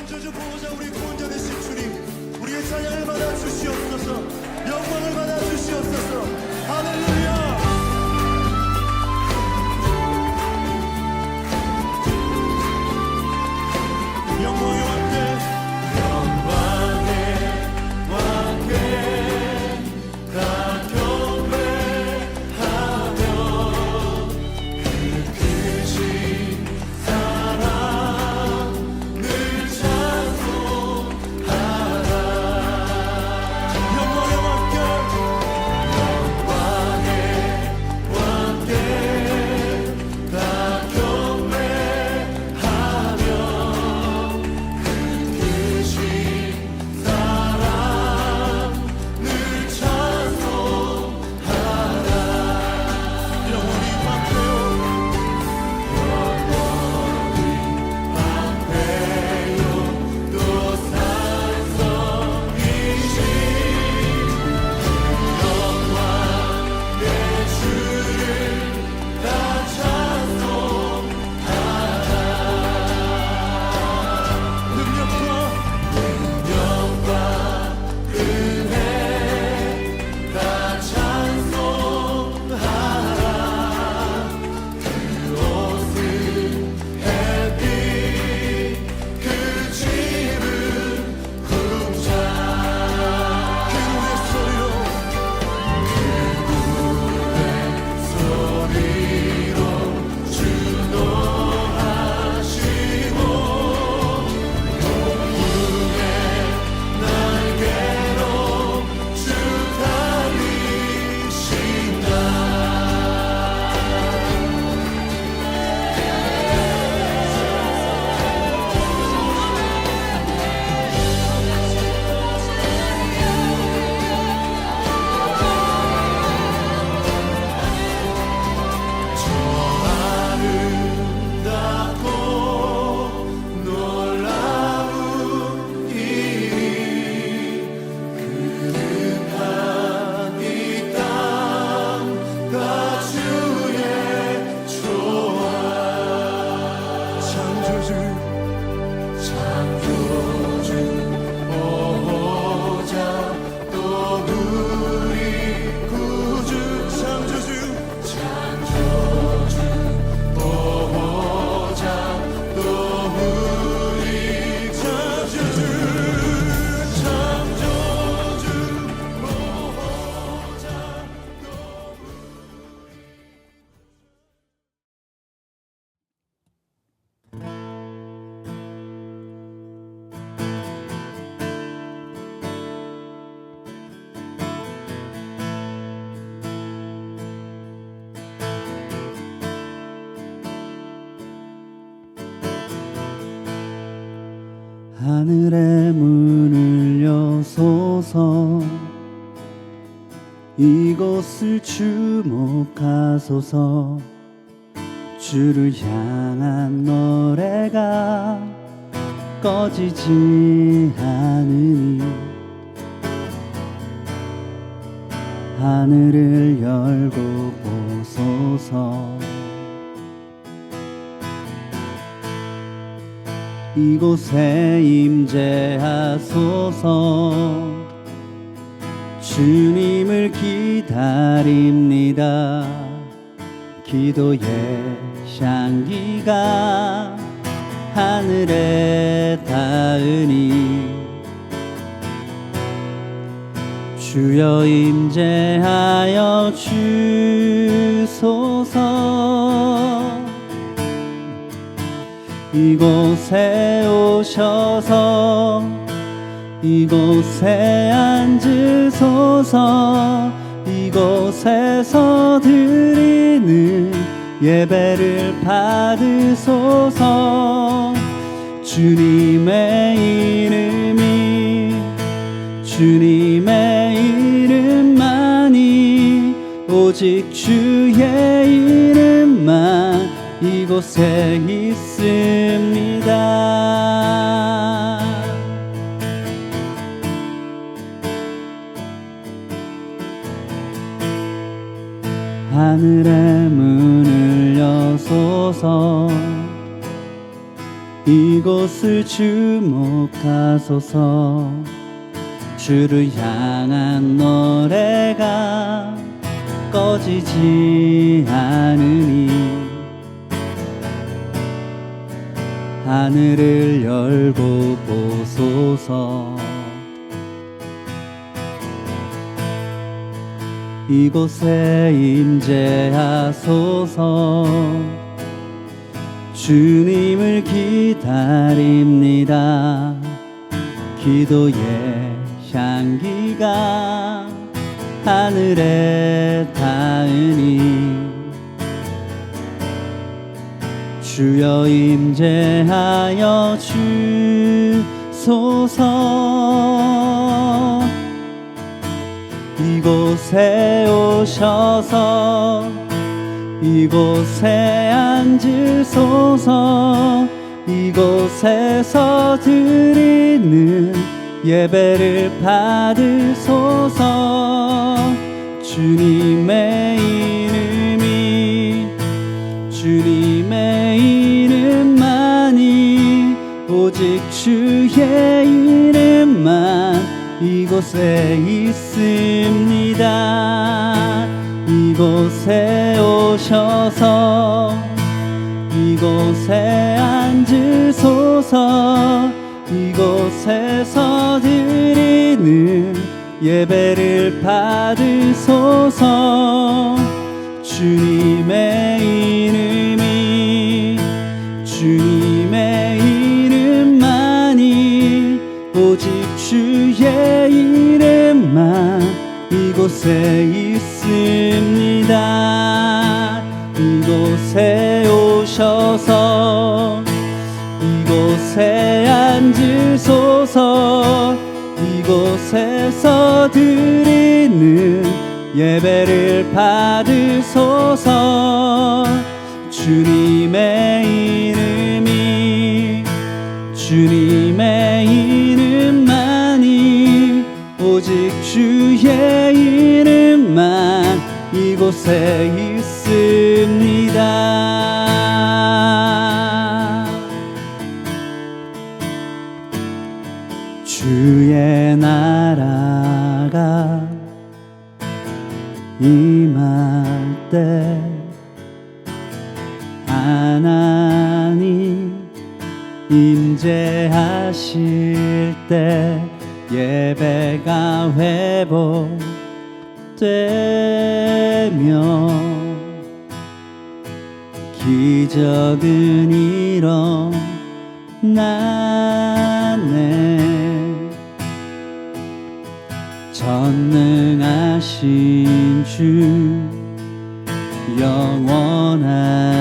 창조주 보호자 우리 구원자 되신 주님, 우리의 찬양을 받아 주시옵소서. 영광을 받아 주시옵소서. 할렐루야. 영광의 왕께, 영광의 왕께 다 경배하며 그 크신 사랑을 찬송하라. 영광의 왕께, 영광의 왕께 다 경배하며 하늘의 문을 여소서, 이곳을 주목하소서. 주를 향한 노래가 꺼지지 않으니 하늘을 열고 보소서. 이곳에 임재하소서. 주님을 기다립니다. 기도의 향기가 하늘에 닿으니 주여 임재하여 주소서. 이곳에 오셔서 이곳에 앉으소서. 이곳에서 드리는 예배를 받으소서. 주님의 이름이 주님의 이름만이 오직 주의 이름만 이곳에 있습니다. 하늘의 문을 여소서. 이곳을 주목하소서. 주를 향한 노래가 꺼지지 않으니 하늘을 열고 보소서. 이곳에 임재하소서. 주님을 기다립니다. 기도의 향기가 하늘에 닿으니 주여 임재하여 주소서. 이곳에 오셔서 이곳에 앉으소서. 이곳에서 드리는 예배를 받으소서. 주님의 이름만이 오직 주의 이름만 이곳에 있습니다. 이곳에 오셔서 이곳에 앉으소서. 이곳에서 드리는 예배를 받으소서. 주님의 이름만이 오직 주의 이름만 이곳에 있습니다. 이곳에 오셔서 이곳에 앉으소서. 이곳에서 드리는 예배를 받으소서. 주님의 이름만이 오직 주의 이름만 이곳에 있습니다. 주의 나라가 임할 때 하나님 임재하실 때 예배가 회복되며 기적은 일어나네. 전능하신 주 영원하신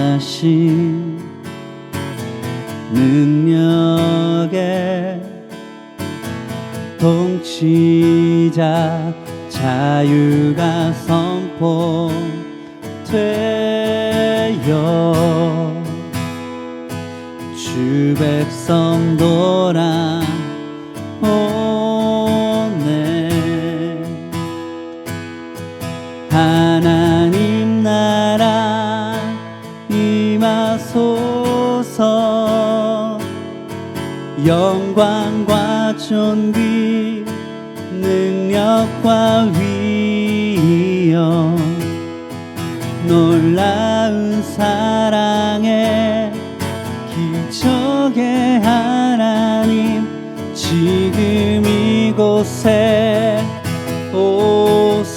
능력의 통치자 자유가 선포되어 주 백성 돌아오네. 하나님 나라 임하소서. 영광과 존귀 능력과 위엄 놀라운 사랑의 기적의 하나님 지금 이곳에 오소서.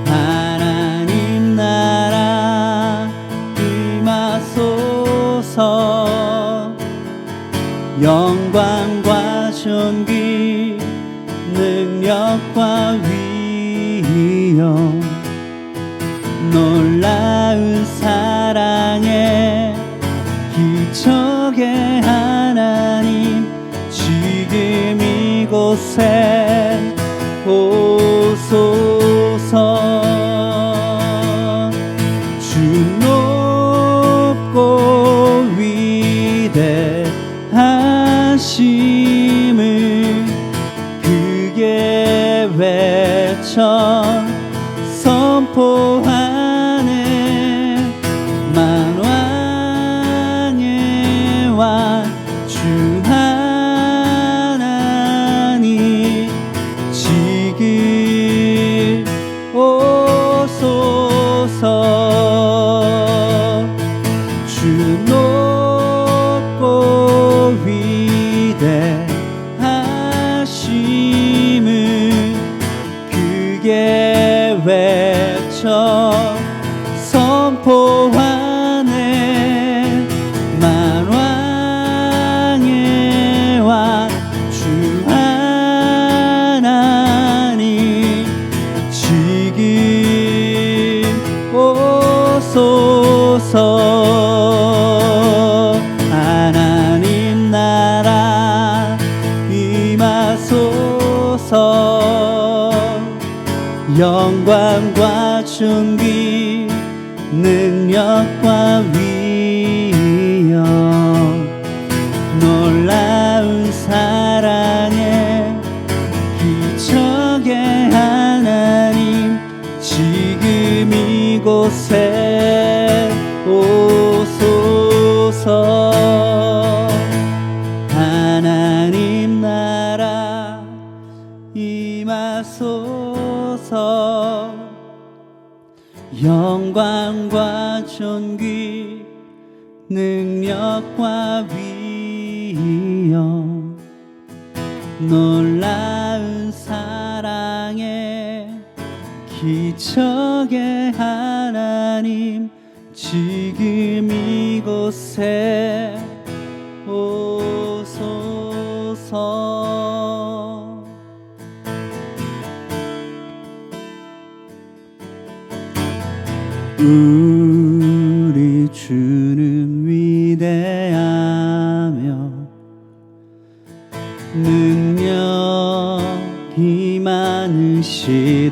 하나님 나라 임하소서. 영광과 존귀 능력과 위엄 놀라운 사랑의 기적의 하나님 지금 이곳에 오소서. 주 높고 위대하심을 크게 외쳐 선포하네. 만왕 존귀 능력과 위엄 놀라운 사랑에 기적의 하나님 지금 이곳에 오소서. 하나님 나라 임하소서. 영광과 존귀 능력과 위엄 놀라운 사랑에 기적의 하나님 지금 이곳에 오소서. 우리 주는 위대하며 능력이 많으시도다.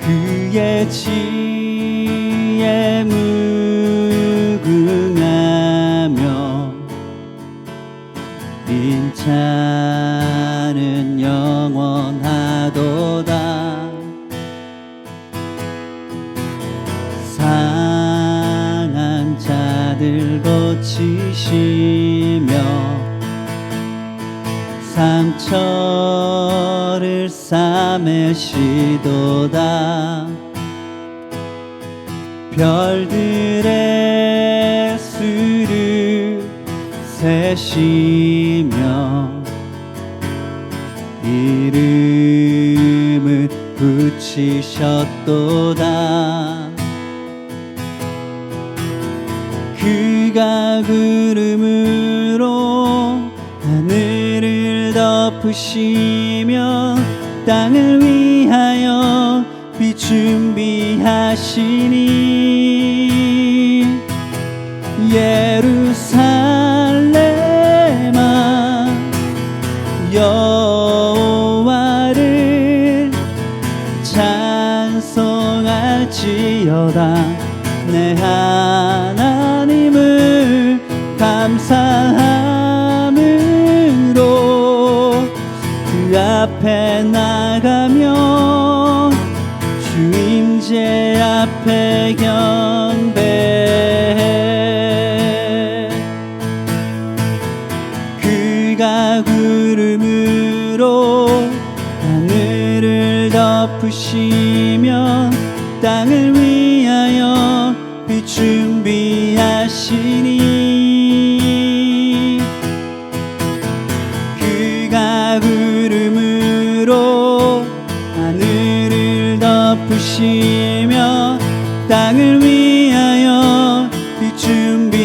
그의 지혜 무궁하며 인자는 영원하도다. 상한 자들 고치시며 상처를 싸매시도다. 별들의 수를 세시며 이름을 붙이셨도다. 그가 구름으로 하늘을 덮으시며 땅을 위하여 빛 준비하시니 예루살렘아 여호와를 찬송할지어다. 내 하나님을 감사함으로 그 앞에 나가며 주임제 앞에 경배해. 그가 구름으로 하늘을 덮으시며 땅을 위하여 빛 준비하시니 그가 구름으로 하늘을 덮으시며 땅을 위하여 빛 준비하시니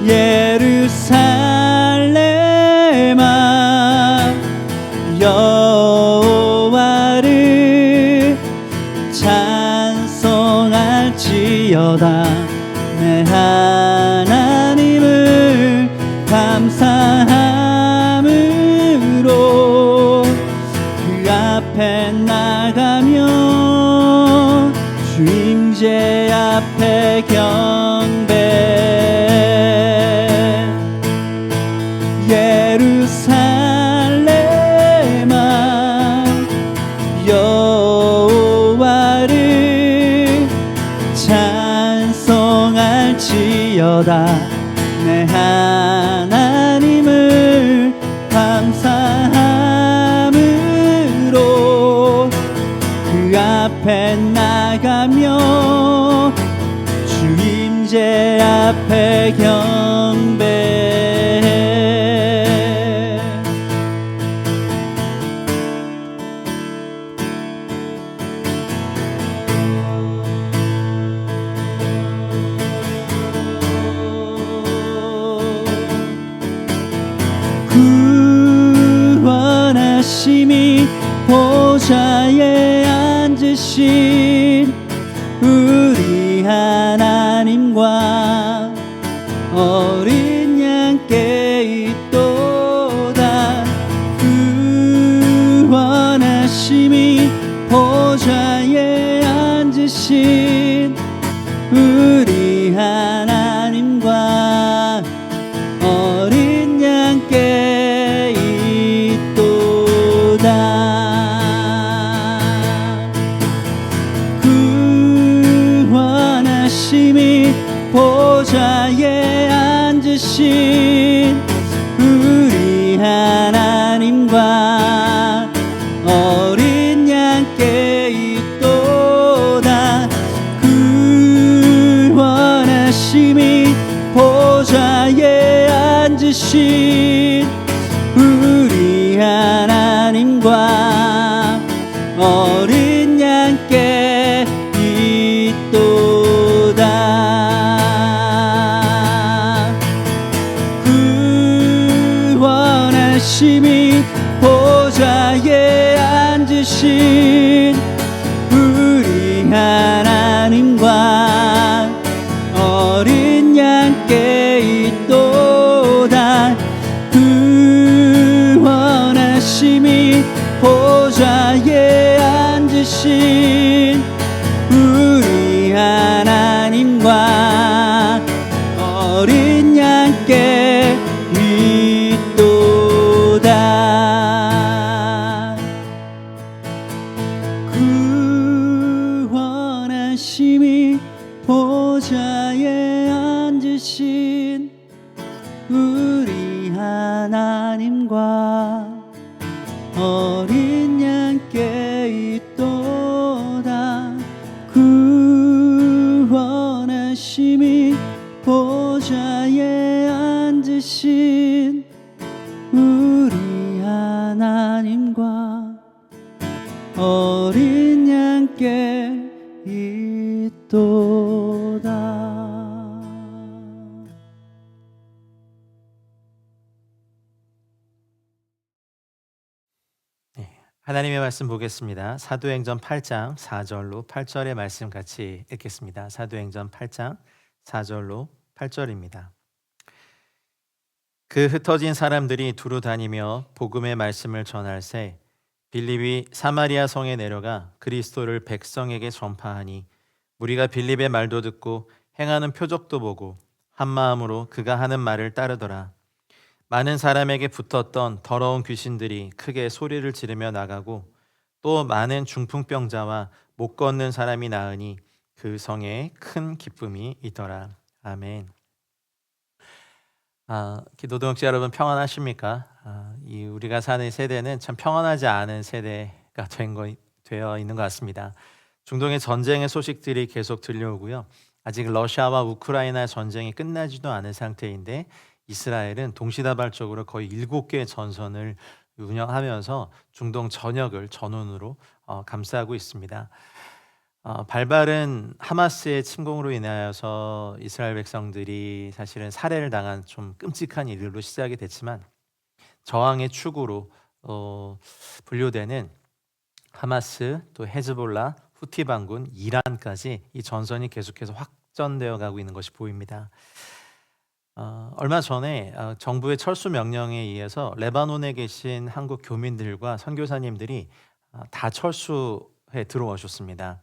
예루살렘아 여호와를 찬송할지어다. 내 하나님을 감사함으로 그 앞에 나가며 주임제 앞에 경배. 예루살렘아 여호와를 찬송할지어다. 내 하나님을 감사함으로 그 앞에 나가며 주임제 앞에 경배해. 구원하심이 보좌에 앉으신 우리 하나님과 어린 양께 있도다. 보좌에 앉으신 우리 하나님과 어린 양께 있도다. 구원하심이 보좌에 앉으신 우리 하나님과 어린 양께 있도다. 구원하심이 보좌에 앉으신 우리 하나님과 어린 양께 있도다. 구원하심이 보좌에 앉으신 우리 하나님과 어린 양께 있도다. 구원하심이 보좌에 앉으신 우리 하나님과 어린 양께 있도다. 구원하심이 보좌에 앉으신 우리 하나님과 어린 양께 있도다. 구원하심이 보좌에 앉으신 우리 하나님과 어린 양께 있도다. 하나님의 말씀 보겠습니다. 사도행전 8장 4절로 8절의 말씀 같이 읽겠습니다. 사도행전 8장 4절로 8절입니다. 그 흩어진 사람들이 두루 다니며 복음의 말씀을 전할새 빌립이 사마리아 성에 내려가 그리스도를 백성에게 전파하니 무리가 빌립의 말도 듣고 행하는 표적도 보고 한 마음으로 그가 하는 말을 따르더라. 많은 사람에게 붙었던 더러운 귀신들이 크게 소리를 지르며 나가고 또 많은 중풍병자와 못 걷는 사람이 나으니 그 성에 큰 기쁨이 있더라. 아멘. 기도동역자 여러분 평안하십니까? 우리가 사는 세대는 참 평안하지 않은 세대가 되어 있는 것 같습니다. 중동의 전쟁의 소식들이 계속 들려오고요. 아직 러시아와 우크라이나 전쟁이 끝나지도 않은 상태인데 이스라엘은 동시다발적으로 거의 7개의 전선을 운영하면서 중동 전역을 전원으로 감싸고 있습니다. 발발은 하마스의 침공으로 인하여서 이스라엘 백성들이 사실은 살해를 당한 좀 끔찍한 일로 시작이 됐지만 저항의 축으로 분류되는 하마스, 또 헤즈볼라, 후티 반군, 이란까지 이 전선이 계속해서 확전되어 가고 있는 것이 보입니다. 얼마 전에 정부의 철수 명령에 의해서 레바논에 계신 한국 교민들과 선교사님들이 다 철수해 들어오셨습니다.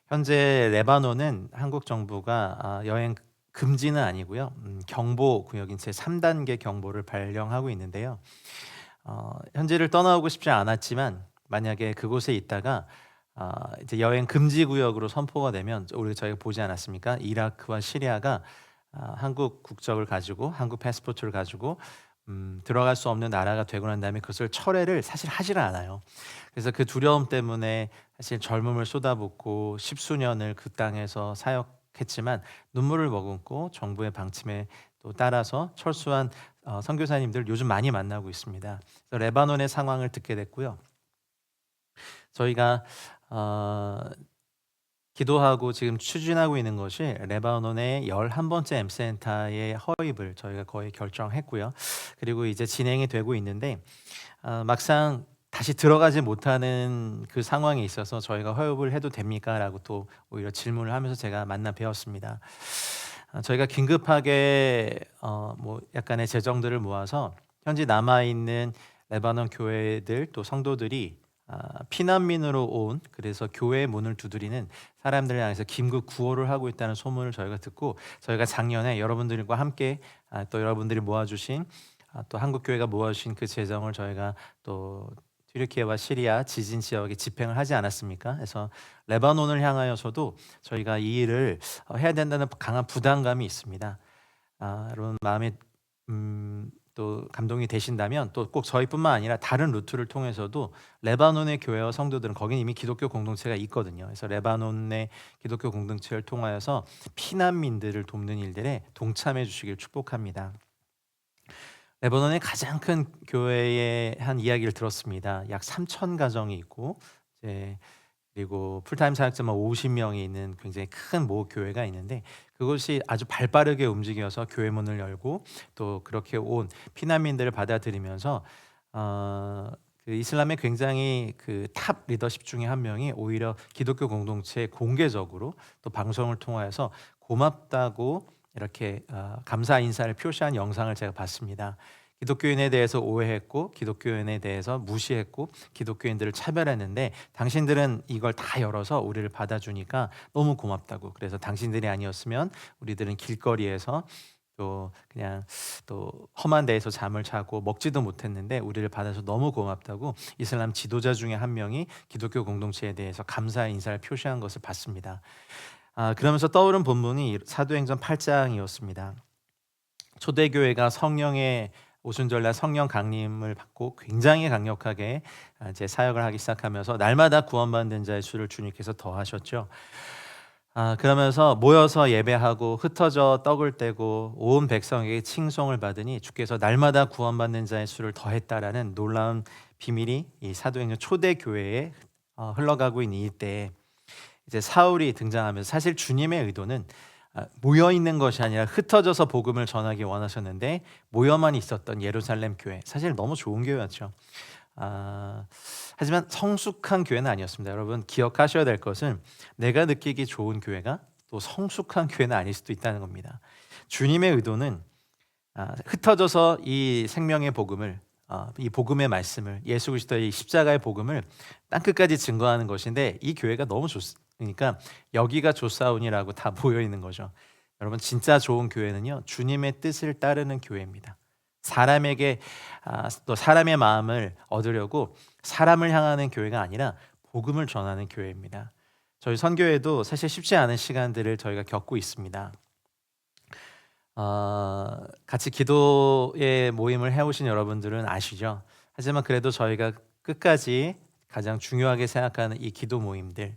현재 레바논은 한국 정부가 여행 금지는 아니고요, 경보 구역인 제 3단계 경보를 발령하고 있는데요. 현지를 떠나오고 싶지 않았지만 만약에 그곳에 있다가 이제 여행 금지 구역으로 선포가 되면 저희가 보지 않았습니까? 이라크와 시리아가 한국 국적을 가지고 한국 패스포트를 가지고 들어갈 수 없는 나라가 되고 난 다음에 그것을 철회를 사실 하지를 않아요. 그래서 그 두려움 때문에 사실 젊음을 쏟아붓고 십수년을 그 땅에서 사역했지만 눈물을 머금고 정부의 방침에 또 따라서 철수한 선교사님들 요즘 많이 만나고 있습니다. 그래서 레바논의 상황을 듣게 됐고요. 저희가 기도하고 지금 추진하고 있는 것이 레바논의 11번째 M센터의 허입을 저희가 거의 결정했고요. 그리고 이제 진행이 되고 있는데 막상 다시 들어가지 못하는 그 상황에 있어서 저희가 허용을 해도 됩니까? 라고 또 오히려 질문을 하면서 제가 만나 뵈었습니다. 저희가 긴급하게 뭐 약간의 재정들을 모아서 현지 남아있는 레바논 교회들 또 성도들이 피난민으로 온 그래서 교회 문을 두드리는 사람들을 향해서 긴급 구호를 하고 있다는 소문을 저희가 듣고 저희가 작년에 여러분들과 함께 또 여러분들이 모아주신 또 한국 교회가 모아주신 그 재정을 저희가 또 튀르키예와 시리아 지진 지역에 집행을 하지 않았습니까? 그래서 레바논을 향하여서도 저희가 이 일을 해야 된다는 강한 부담감이 있습니다. 여러분 마음에 또 감동이 되신다면 또 꼭 저희뿐만 아니라 다른 루트를 통해서도 레바논의 교회와 성도들은 거기는 이미 기독교 공동체가 있거든요. 그래서 레바논의 기독교 공동체를 통하여서 피난민들을 돕는 일들에 동참해 주시길 축복합니다. 레바논의 가장 큰 교회의 한 이야기를 들었습니다. 약 3,000 가정이 있고 그리고 풀타임 사역자만 50명이 있는 굉장히 큰 모 교회가 있는데 그것이 아주 발빠르게 움직여서 교회 문을 열고 또 그렇게 온 피난민들을 받아들이면서 그 이슬람의 굉장히 그 탑 리더십 중에 한 명이 오히려 기독교 공동체에 공개적으로 또 방송을 통하여서 고맙다고 이렇게 감사 인사를 표시한 영상을 제가 봤습니다. 기독교인에 대해서 오해했고 기독교인에 대해서 무시했고 기독교인들을 차별했는데 당신들은 이걸 다 열어서 우리를 받아주니까 너무 고맙다고. 그래서 당신들이 아니었으면 우리들은 길거리에서 또 그냥 또 험한 데에서 잠을 자고 먹지도 못했는데 우리를 받아서 너무 고맙다고 이슬람 지도자 중에 한 명이 기독교 공동체에 대해서 감사의 인사를 표시한 것을 봤습니다. 그러면서 떠오른 본문이 사도행전 8장이었습니다. 초대교회가 성령의 오순절날 성령 강림을 받고 굉장히 강력하게 이제 사역을 하기 시작하면서 날마다 구원받는 자의 수를 주님께서 더하셨죠. 그러면서 모여서 예배하고 흩어져 떡을 떼고 온 백성에게 칭송을 받으니 주께서 날마다 구원받는 자의 수를 더했다라는 놀라운 비밀이 이 사도행전 초대교회에 흘러가고 있는 이때에 이제 사울이 등장하면서 사실 주님의 의도는 모여 있는 것이 아니라 흩어져서 복음을 전하기 원하셨는데 모여만 있었던 예루살렘 교회 사실 너무 좋은 교회였죠. 하지만 성숙한 교회는 아니었습니다. 여러분 기억하셔야 될 것은 내가 느끼기 좋은 교회가 또 성숙한 교회는 아닐 수도 있다는 겁니다. 주님의 의도는 흩어져서 이 생명의 복음을 이 복음의 말씀을 예수 그리스도의 십자가의 복음을 땅끝까지 증거하는 것인데 이 교회가 너무 그러니까 여기가 좋사온이라고 다 모여 있는 거죠. 여러분 진짜 좋은 교회는요 주님의 뜻을 따르는 교회입니다. 사람에게 또 사람의 마음을 얻으려고 사람을 향하는 교회가 아니라 복음을 전하는 교회입니다. 저희 선교회도 사실 쉽지 않은 시간들을 저희가 겪고 있습니다. 같이 기도의 모임을 해오신 여러분들은 아시죠? 하지만 그래도 저희가 끝까지 가장 중요하게 생각하는 이 기도 모임들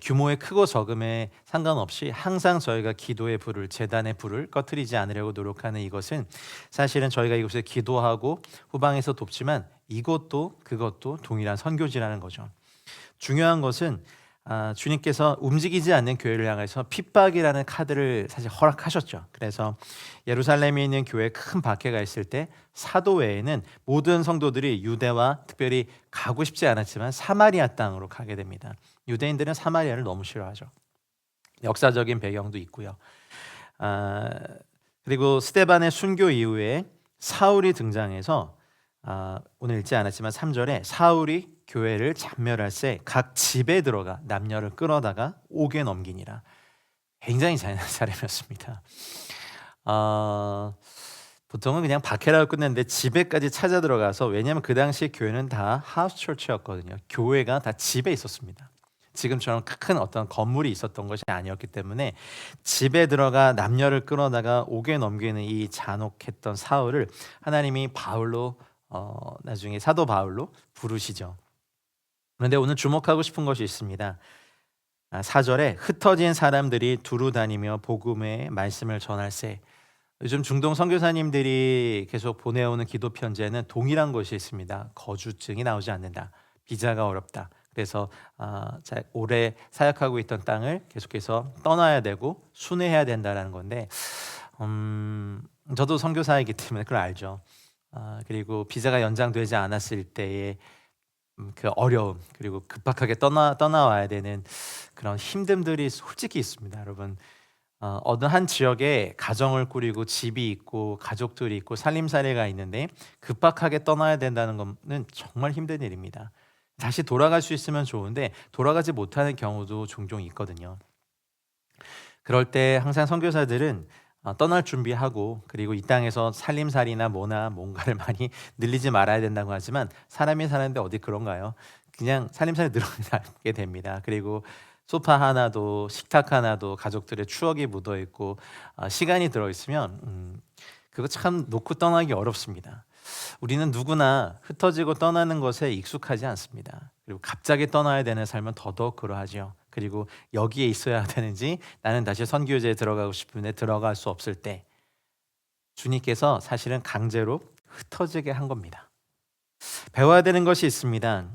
규모의 크고 적음에 상관없이 항상 저희가 기도의 불을 제단의 불을 꺼트리지 않으려고 노력하는 이것은 사실은 저희가 이곳에 기도하고 후방에서 돕지만 이것도 그것도 동일한 선교지라는 거죠. 중요한 것은 주님께서 움직이지 않는 교회를 향해서 핍박이라는 카드를 사실 허락하셨죠. 그래서 예루살렘에 있는 교회에 큰 박해가 있을 때 사도 외에는 모든 성도들이 유대와 특별히 가고 싶지 않았지만 사마리아 땅으로 가게 됩니다. 유대인들은 사마리아를 너무 싫어하죠. 역사적인 배경도 있고요. 그리고 스데반의 순교 이후에 사울이 등장해서 오늘 읽지 않았지만 3절에 사울이 교회를 잔멸할새 각 집에 들어가 남녀를 끌어다가 옥에 넘기니라. 굉장히 잔인한 사람이었습니다. 보통은 그냥 박해라고 끝냈는데 집에까지 찾아 들어가서 왜냐하면 그 당시 교회는 다 하우스 처치였거든요. 교회가 다 집에 있었습니다. 지금처럼 큰 어떤 건물이 있었던 것이 아니었기 때문에 집에 들어가 남녀를 끌어다가 옥에 넘기는 이 잔혹했던 사울을 하나님이 바울로 나중에 사도 바울로 부르시죠. 그런데 오늘 주목하고 싶은 것이 있습니다. 4절에 흩어진 사람들이 두루 다니며 복음의 말씀을 전할세. 요즘 중동 선교사님들이 계속 보내오는 기도 편지에는 동일한 것이 있습니다. 거주증이 나오지 않는다. 비자가 어렵다. 그래서 오래 사역하고 있던 땅을 계속해서 떠나야 되고 순회해야 된다는 건데 저도 선교사이기 때문에 그걸 알죠. 그리고 비자가 연장되지 않았을 때의 그 어려움 그리고 급박하게 떠나와야 되는 그런 힘듦들이 솔직히 있습니다. 여러분 어느 한 지역에 가정을 꾸리고 집이 있고 가족들이 있고 살림살이가 있는데 급박하게 떠나야 된다는 것은 정말 힘든 일입니다. 다시 돌아갈 수 있으면 좋은데 돌아가지 못하는 경우도 종종 있거든요. 그럴 때 항상 선교사들은 떠날 준비하고, 그리고 이 땅에서 살림살이나 뭐나 뭔가를 많이 늘리지 말아야 된다고 하지만 사람이 사는데 어디 그런가요? 그냥 살림살이 늘어나게 됩니다. 그리고 소파 하나도 식탁 하나도 가족들의 추억이 묻어 있고 시간이 들어 있으면 그거 참 놓고 떠나기 어렵습니다. 우리는 누구나 흩어지고 떠나는 것에 익숙하지 않습니다. 그리고 갑자기 떠나야 되는 삶은 더더욱 그러하지요. 그리고 여기에 있어야 되는지, 나는 다시 선교제에 들어가고 싶은데 들어갈 수 없을 때 주님께서 사실은 강제로 흩어지게 한 겁니다. 배워야 되는 것이 있습니다.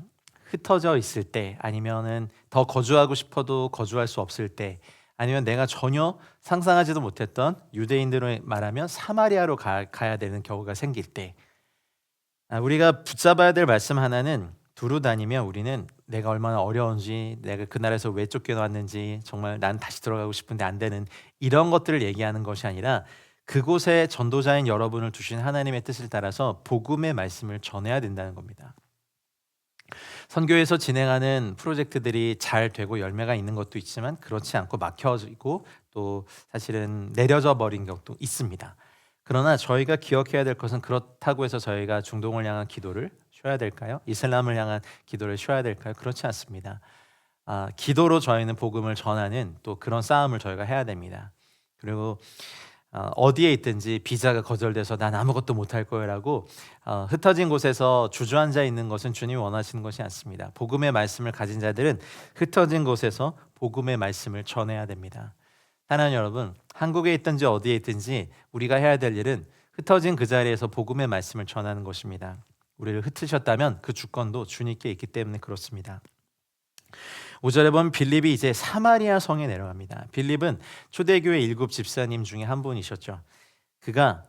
흩어져 있을 때, 아니면은 더 거주하고 싶어도 거주할 수 없을 때, 아니면 내가 전혀 상상하지도 못했던, 유대인들로 말하면 사마리아로 가야 되는 경우가 생길 때, 우리가 붙잡아야 될 말씀 하나는, 두루 다니며 우리는 내가 얼마나 어려운지, 내가 그 나라에서 왜 쫓겨났는지, 정말 난 다시 들어가고 싶은데 안 되는 이런 것들을 얘기하는 것이 아니라, 그곳에 전도자인 여러분을 두신 하나님의 뜻을 따라서 복음의 말씀을 전해야 된다는 겁니다. 선교에서 진행하는 프로젝트들이 잘 되고 열매가 있는 것도 있지만 그렇지 않고 막혀지고 또 사실은 내려져 버린 것도 있습니다. 그러나 저희가 기억해야 될 것은, 그렇다고 해서 저희가 중동을 향한 기도를 쉬어야 될까요? 이슬람을 향한 기도를 쉬어야 될까요? 그렇지 않습니다. 기도로 저희는 복음을 전하는 또 그런 싸움을 저희가 해야 됩니다. 그리고 어디에 있든지 비자가 거절돼서 난 아무것도 못할 거라고 흩어진 곳에서 주저앉아 있는 것은 주님이 원하시는 것이 않습니다. 복음의 말씀을 가진 자들은 흩어진 곳에서 복음의 말씀을 전해야 됩니다. 사랑하는 여러분, 한국에 있든지 어디에 있든지 우리가 해야 될 일은 흩어진 그 자리에서 복음의 말씀을 전하는 것입니다. 우리를 흩으셨다면 그 주권도 주님께 있기 때문에 그렇습니다. 5절에 보면 빌립이 이제 사마리아 성에 내려갑니다. 빌립은 초대교회 7 집사님 중에 한 분이셨죠. 그가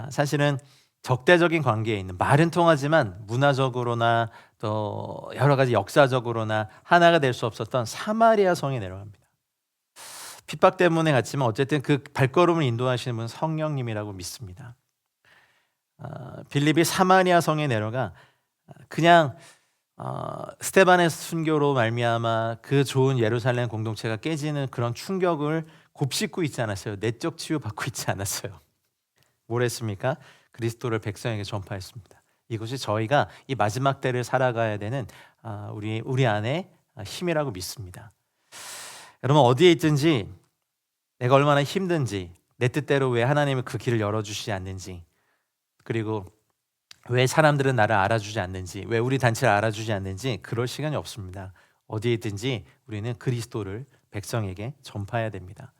사실은 적대적인 관계에 있는, 말은 통하지만 문화적으로나 또 여러 가지 역사적으로나 하나가 될 수 없었던 사마리아 성에 내려갑니다. 핍박 때문에 갔지만 어쨌든 그 발걸음을 인도하시는 분은 성령님이라고 믿습니다. 빌립이 사마리아 성에 내려가 그냥 스데반의 순교로 말미암아 그 좋은 예루살렘 공동체가 깨지는 그런 충격을 곱씹고 있지 않았어요. 내적 치유받고 있지 않았어요. 뭘 했습니까? 그리스도를 백성에게 전파했습니다. 이것이 저희가 이 마지막 때를 살아가야 되는 우리 안에 힘이라고 믿습니다. 여러분, 어디에 있든지 내가 얼마나 힘든지, 내 뜻대로 왜 하나님은 그 길을 열어주시지 않는지, 그리고 왜 사람들은 나를 알아주지 않는지, 왜 우리 단체를 알아주지 않는지 그럴 시간이 없습니다. 어디에 있든지 우리는 그리스도를 백성에게 전파해야 됩니다.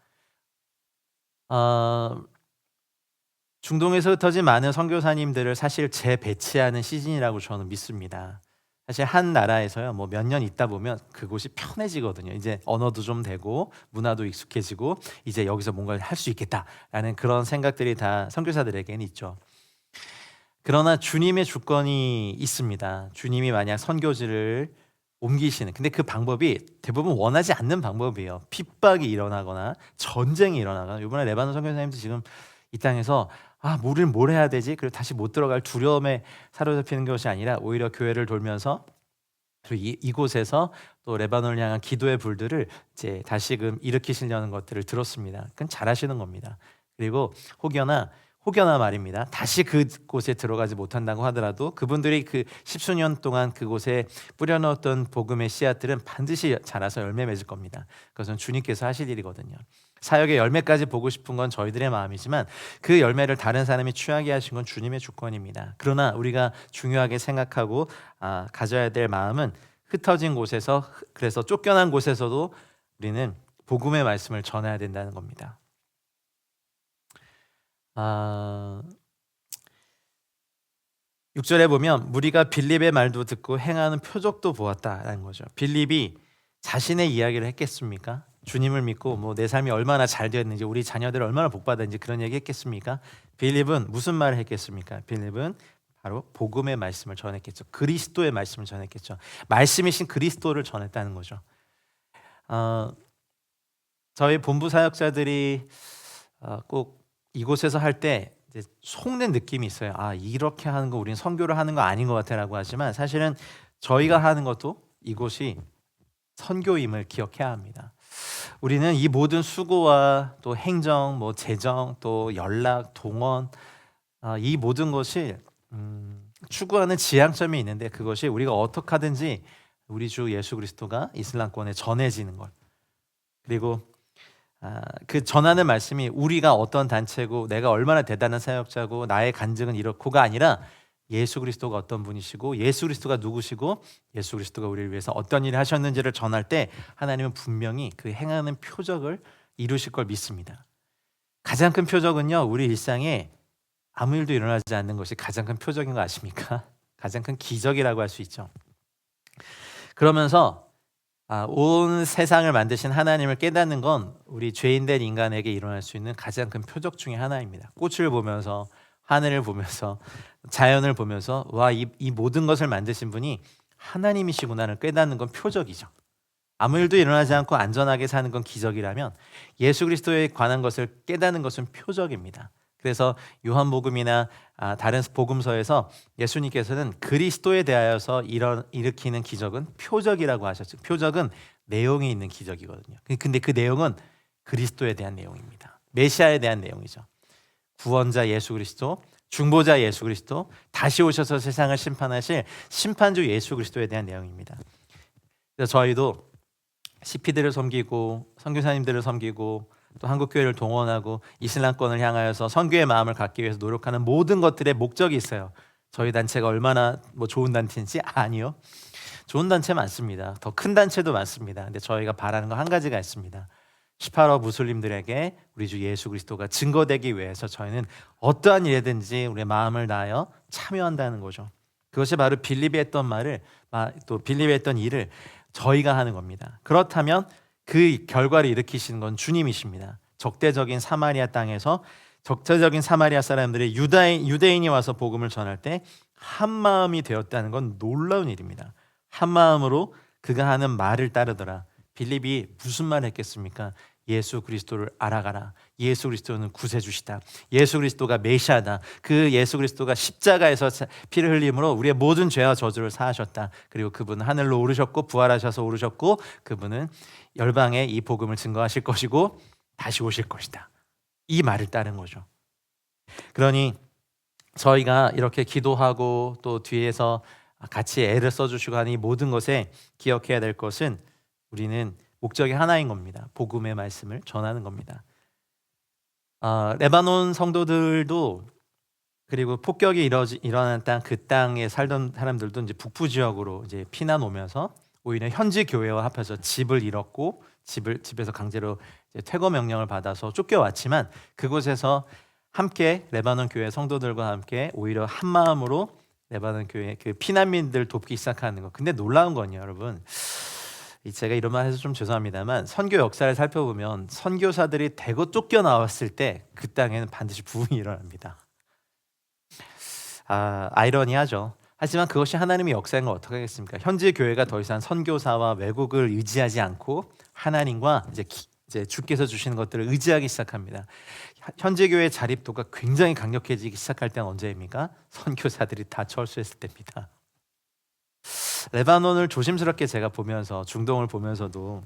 중동에서 흩어진 많은 선교사님들을 사실 재배치하는 시즌이라고 저는 믿습니다. 사실 한 나라에서요, 뭐 몇 년 있다 보면 그곳이 편해지거든요. 이제 언어도 좀 되고 문화도 익숙해지고 이제 여기서 뭔가를 할 수 있겠다라는 그런 생각들이 다 선교사들에게는 있죠. 그러나 주님의 주권이 있습니다. 주님이 만약 선교지를 옮기시는, 근데 그 방법이 대부분 원하지 않는 방법이에요. 핍박이 일어나거나 전쟁이 일어나거나. 이번에 레바논 선교사님도 지금 이 땅에서 우리는 뭘 해야 되지? 그리고 다시 못 들어갈 두려움에 사로잡히는 것이 아니라 오히려 교회를 돌면서 이곳에서 또 레바논을 향한 기도의 불들을 이제 다시금 일으키시려는 것들을 들었습니다. 그건 잘하시는 겁니다. 그리고 혹여나 말입니다. 다시 그곳에 들어가지 못한다고 하더라도 그분들이 그 십수년 동안 그곳에 뿌려놓았던 복음의 씨앗들은 반드시 자라서 열매 맺을 겁니다. 그것은 주님께서 하실 일이거든요. 사역의 열매까지 보고 싶은 건 저희들의 마음이지만 그 열매를 다른 사람이 취하게 하신 건 주님의 주권입니다. 그러나 우리가 중요하게 생각하고 가져야 될 마음은, 흩어진 곳에서, 그래서 쫓겨난 곳에서도 우리는 복음의 말씀을 전해야 된다는 겁니다. 6절에 보면 무리가 빌립의 말도 듣고 행하는 표적도 보았다라는 거죠. 빌립이 자신의 이야기를 했겠습니까? 주님을 믿고 내 삶이 얼마나 잘 되었는지, 우리 자녀들이 얼마나 복받았는지 그런 얘기 했겠습니까? 빌립은 무슨 말을 했겠습니까? 빌립은 바로 복음의 말씀을 전했겠죠. 그리스도의 말씀을 전했겠죠. 말씀이신 그리스도를 전했다는 거죠. 저희 본부 사역자들이 꼭 이곳에서 할 때 속는 느낌이 있어요. 이렇게 하는 거 우리는 선교를 하는 거 아닌 것 같아라고 하지만, 사실은 저희가 하는 것도 이곳이 선교임을 기억해야 합니다. 우리는 이 모든 수고와 또 행정, 뭐 재정, 또 연락, 동원, 이 모든 것이 추구하는 지향점이 있는데, 그것이 우리가 어떻게 하든지 우리 주 예수 그리스도가 이슬람권에 전해지는 것, 그리고 그 전하는 말씀이 우리가 어떤 단체고 내가 얼마나 대단한 사역자고 나의 간증은 이렇고가 아니라 예수 그리스도가 어떤 분이시고 예수 그리스도가 누구시고 예수 그리스도가 우리를 위해서 어떤 일을 하셨는지를 전할 때 하나님은 분명히 그 행하는 표적을 이루실 걸 믿습니다. 가장 큰 표적은요, 우리 일상에 아무 일도 일어나지 않는 것이 가장 큰 표적인 거 아십니까? 가장 큰 기적이라고 할 수 있죠. 그러면서 온 세상을 만드신 하나님을 깨닫는 건 우리 죄인된 인간에게 일어날 수 있는 가장 큰 표적 중에 하나입니다. 꽃을 보면서, 하늘을 보면서, 자연을 보면서 와, 이 모든 것을 만드신 분이 하나님이시구나를 깨닫는 건 표적이죠. 아무 일도 일어나지 않고 안전하게 사는 건 기적이라면 예수 그리스도에 관한 것을 깨닫는 것은 표적입니다. 그래서 요한복음이나 다른 복음서에서 예수님께서는 그리스도에 대하여서 일으키는 기적은 표적이라고 하셨죠. 표적은 내용이 있는 기적이거든요. 근데 그 내용은 그리스도에 대한 내용입니다. 메시아에 대한 내용이죠. 구원자 예수 그리스도, 중보자 예수 그리스도, 다시 오셔서 세상을 심판하실 심판주 예수 그리스도에 대한 내용입니다. 그래서 저희도 CP들을 섬기고 선교사님들을 섬기고 또 한국교회를 동원하고 이슬람권을 향하여서 선교의 마음을 갖기 위해서 노력하는 모든 것들의 목적이 있어요. 저희 단체가 얼마나 좋은 단체인지? 아니요. 좋은 단체 많습니다. 더 큰 단체도 많습니다. 근데 저희가 바라는 거 한 가지가 있습니다. 18억 무슬림들에게 우리 주 예수 그리스도가 증거되기 위해서 저희는 어떠한 일이든지 우리의 마음을 다하여 참여한다는 거죠. 그것이 바로 빌립이 했던 말을, 또 빌립이 했던 일을 저희가 하는 겁니다. 그렇다면 그 결과를 일으키시는 건 주님이십니다. 적대적인 사마리아 땅에서 적대적인 사마리아 사람들이 유대인이 와서 복음을 전할 때 한 마음이 되었다는 건 놀라운 일입니다. 한 마음으로 그가 하는 말을 따르더라. 빌립이 무슨 말을 했겠습니까? 예수 그리스도를 알아가라. 예수 그리스도는 구세주시다. 예수 그리스도가 메시아다. 그 예수 그리스도가 십자가에서 피를 흘림으로 우리의 모든 죄와 저주를 사하셨다. 그리고 그분은 하늘로 오르셨고 부활하셔서 오르셨고 그분은 열방에 이 복음을 증거하실 것이고 다시 오실 것이다. 이 말을 따른 거죠. 그러니 저희가 이렇게 기도하고 또 뒤에서 같이 애를 써주시고 하는 이 모든 것에 기억해야 될 것은 우리는 목적이 하나인 겁니다. 복음의 말씀을 전하는 겁니다. 레바논 성도들도, 그리고 폭격이 일어난 땅, 그 땅에 살던 사람들도 이제 북부 지역으로 이제 피난 오면서 오히려 현지 교회와 합해서 집을 잃었고 집에서 강제로 이제 퇴거 명령을 받아서 쫓겨왔지만 그곳에서 함께 레바논 교회 성도들과 함께 오히려 한 마음으로 레바논 교회 그 피난민들 돕기 시작하는 거. 근데 놀라운 건요, 여러분. 제가 이런 말 해서 좀 죄송합니다만 선교 역사를 살펴보면 선교사들이 대거 쫓겨나왔을 때 그 땅에는 반드시 부흥이 일어납니다. 아이러니하죠. 하지만 그것이 하나님의 역사인 걸 어떻게 하겠습니까? 현지 교회가 더 이상 선교사와 외국을 의지하지 않고 하나님과 이제 주께서 주시는 것들을 의지하기 시작합니다. 현지 교회의 자립도가 굉장히 강력해지기 시작할 때는 언제입니까? 선교사들이 다 철수했을 때입니다. 레바논을 조심스럽게 제가 보면서, 중동을 보면서도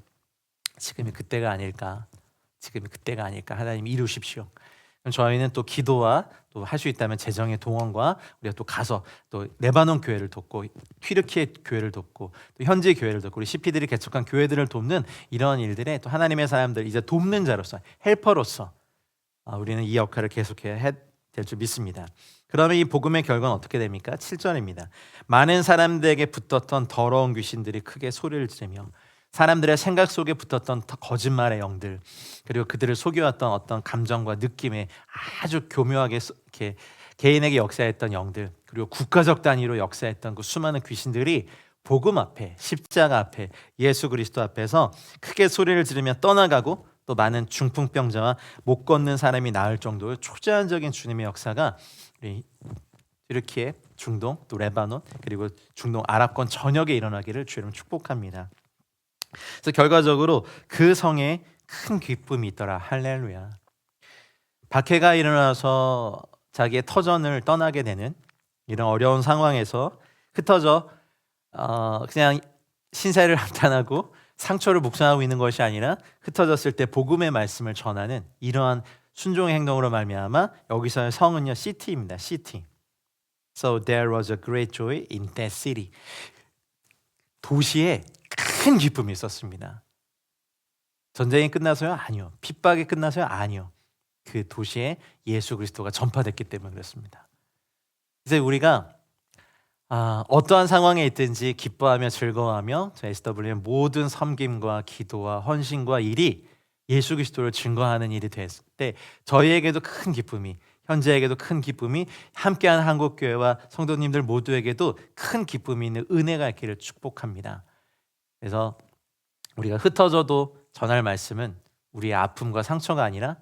지금이 그때가 아닐까, 하나님 이루십시오. 저희는 또 기도와 또 할 수 있다면 재정의 동원과 우리가 또 가서 또 레바논 교회를 돕고 튀르키예 교회를 돕고 또 현지 교회를 돕고 우리 CP들이 개척한 교회들을 돕는 이런 일들에 또 하나님의 사람들 이제 돕는 자로서, 헬퍼로서 우리는 이 역할을 계속해야 될 줄 믿습니다. 그러면 이 복음의 결과는 어떻게 됩니까? 7절입니다. 많은 사람들에게 붙었던 더러운 귀신들이 크게 소리를 지르며 사람들의 생각 속에 붙었던 거짓말의 영들, 그리고 그들을 속여왔던 어떤 감정과 느낌에 아주 교묘하게 이렇게 개인에게 역사했던 영들, 그리고 국가적 단위로 역사했던 그 수많은 귀신들이 복음 앞에, 십자가 앞에, 예수 그리스도 앞에서 크게 소리를 지르며 떠나가고 또 많은 중풍병자와 못 걷는 사람이 나을 정도의 초자연적인 주님의 역사가 우리 튀르키예, 중동, 또 레바논, 그리고 중동 아랍권 전역에 일어나기를 주님 축복합니다. 그래서 결과적으로 그 성에 큰 기쁨이 있더라. 할렐루야. 박해가 일어나서 자기의 터전을 떠나게 되는 이런 어려운 상황에서 흩어져 그냥 신세를 한탄하고 상처를 묵상하고 있는 것이 아니라 흩어졌을 때 복음의 말씀을 전하는 이러한 순종의 행동으로 말미암아 여기서의 성은요 city입니다. city. So there was a great joy in that city. 도시에 큰 기쁨이 있었습니다. 전쟁이 끝나서요? 아니요. 핍박이 끝나서요? 아니요. 그 도시에 예수 그리스도가 전파됐기 때문에 그렇습니다. 이제 우리가 어떠한 상황에 있든지 기뻐하며 즐거워하며 저희 SW의 모든 섬김과 기도와 헌신과 일이 예수 그리스도를 증거하는 일이 됐을 때 저희에게도 큰 기쁨이, 현재에게도 큰 기쁨이, 함께하는 한국교회와 성도님들 모두에게도 큰 기쁨이 있는 은혜가 있기를 축복합니다. 그래서 우리가 흩어져도 전할 말씀은 우리의 아픔과 상처가 아니라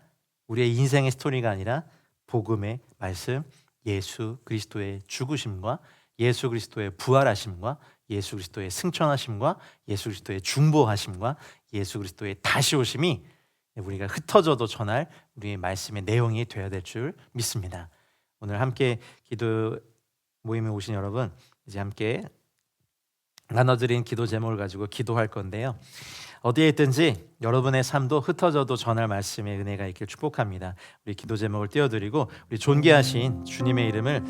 우리의 인생의 스토리가 아니라 복음의 말씀, 예수 그리스도의 죽으심과 예수 그리스도의 부활하심과 예수 그리스도의 승천하심과 예수 그리스도의 중보하심과 예수 그리스도의 다시 오심이 우리가 흩어져도 전할 우리의 말씀의 내용이 되어야 될 줄 믿습니다. 오늘 함께 기도 모임에 오신 여러분, 이제 함께 나눠드린 기도 제목을 가지고 기도할 건데요. 어디에 있든지 여러분의 삶도 흩어져도 전할 말씀의 은혜가 있길 축복합니다. 우리 기도 제목을 띄워드리고 우리 존귀하신 주님의 이름을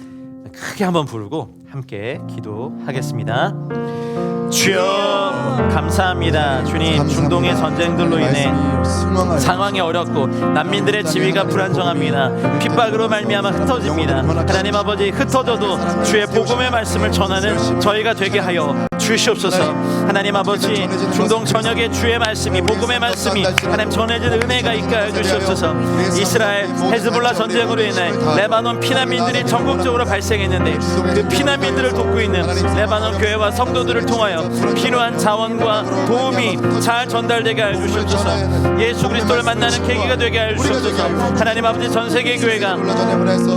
크게 한번 부르고 함께 기도하겠습니다. 주여 감사합니다. 주님, 중동의 전쟁들로 인해 상황이 어렵고 난민들의 지위가 불안정합니다. 핍박으로 말미암아 흩어집니다. 하나님 아버지, 흩어져도 주의 복음의 말씀을 전하는 저희가 되게 하여 주시옵소서. 하나님 아버지, 중동 전역에 주의 말씀이, 복음의 말씀이 하나님 전해지는 은혜가 있게 하여 주시옵소서. 이스라엘 헤즈볼라 전쟁으로 인해 레바논 피난민들이 전국적으로 발생했는데 그 피난민들을 돕고 있는 레바논 교회와 성도들을 통하여 필요한 자원과 도움이 잘 전달되게 하여 주시옵소서. 예수 그리스도를 만나는 계기가 되게 하여 주시옵소서. 하나님 아버지, 전 세계 교회가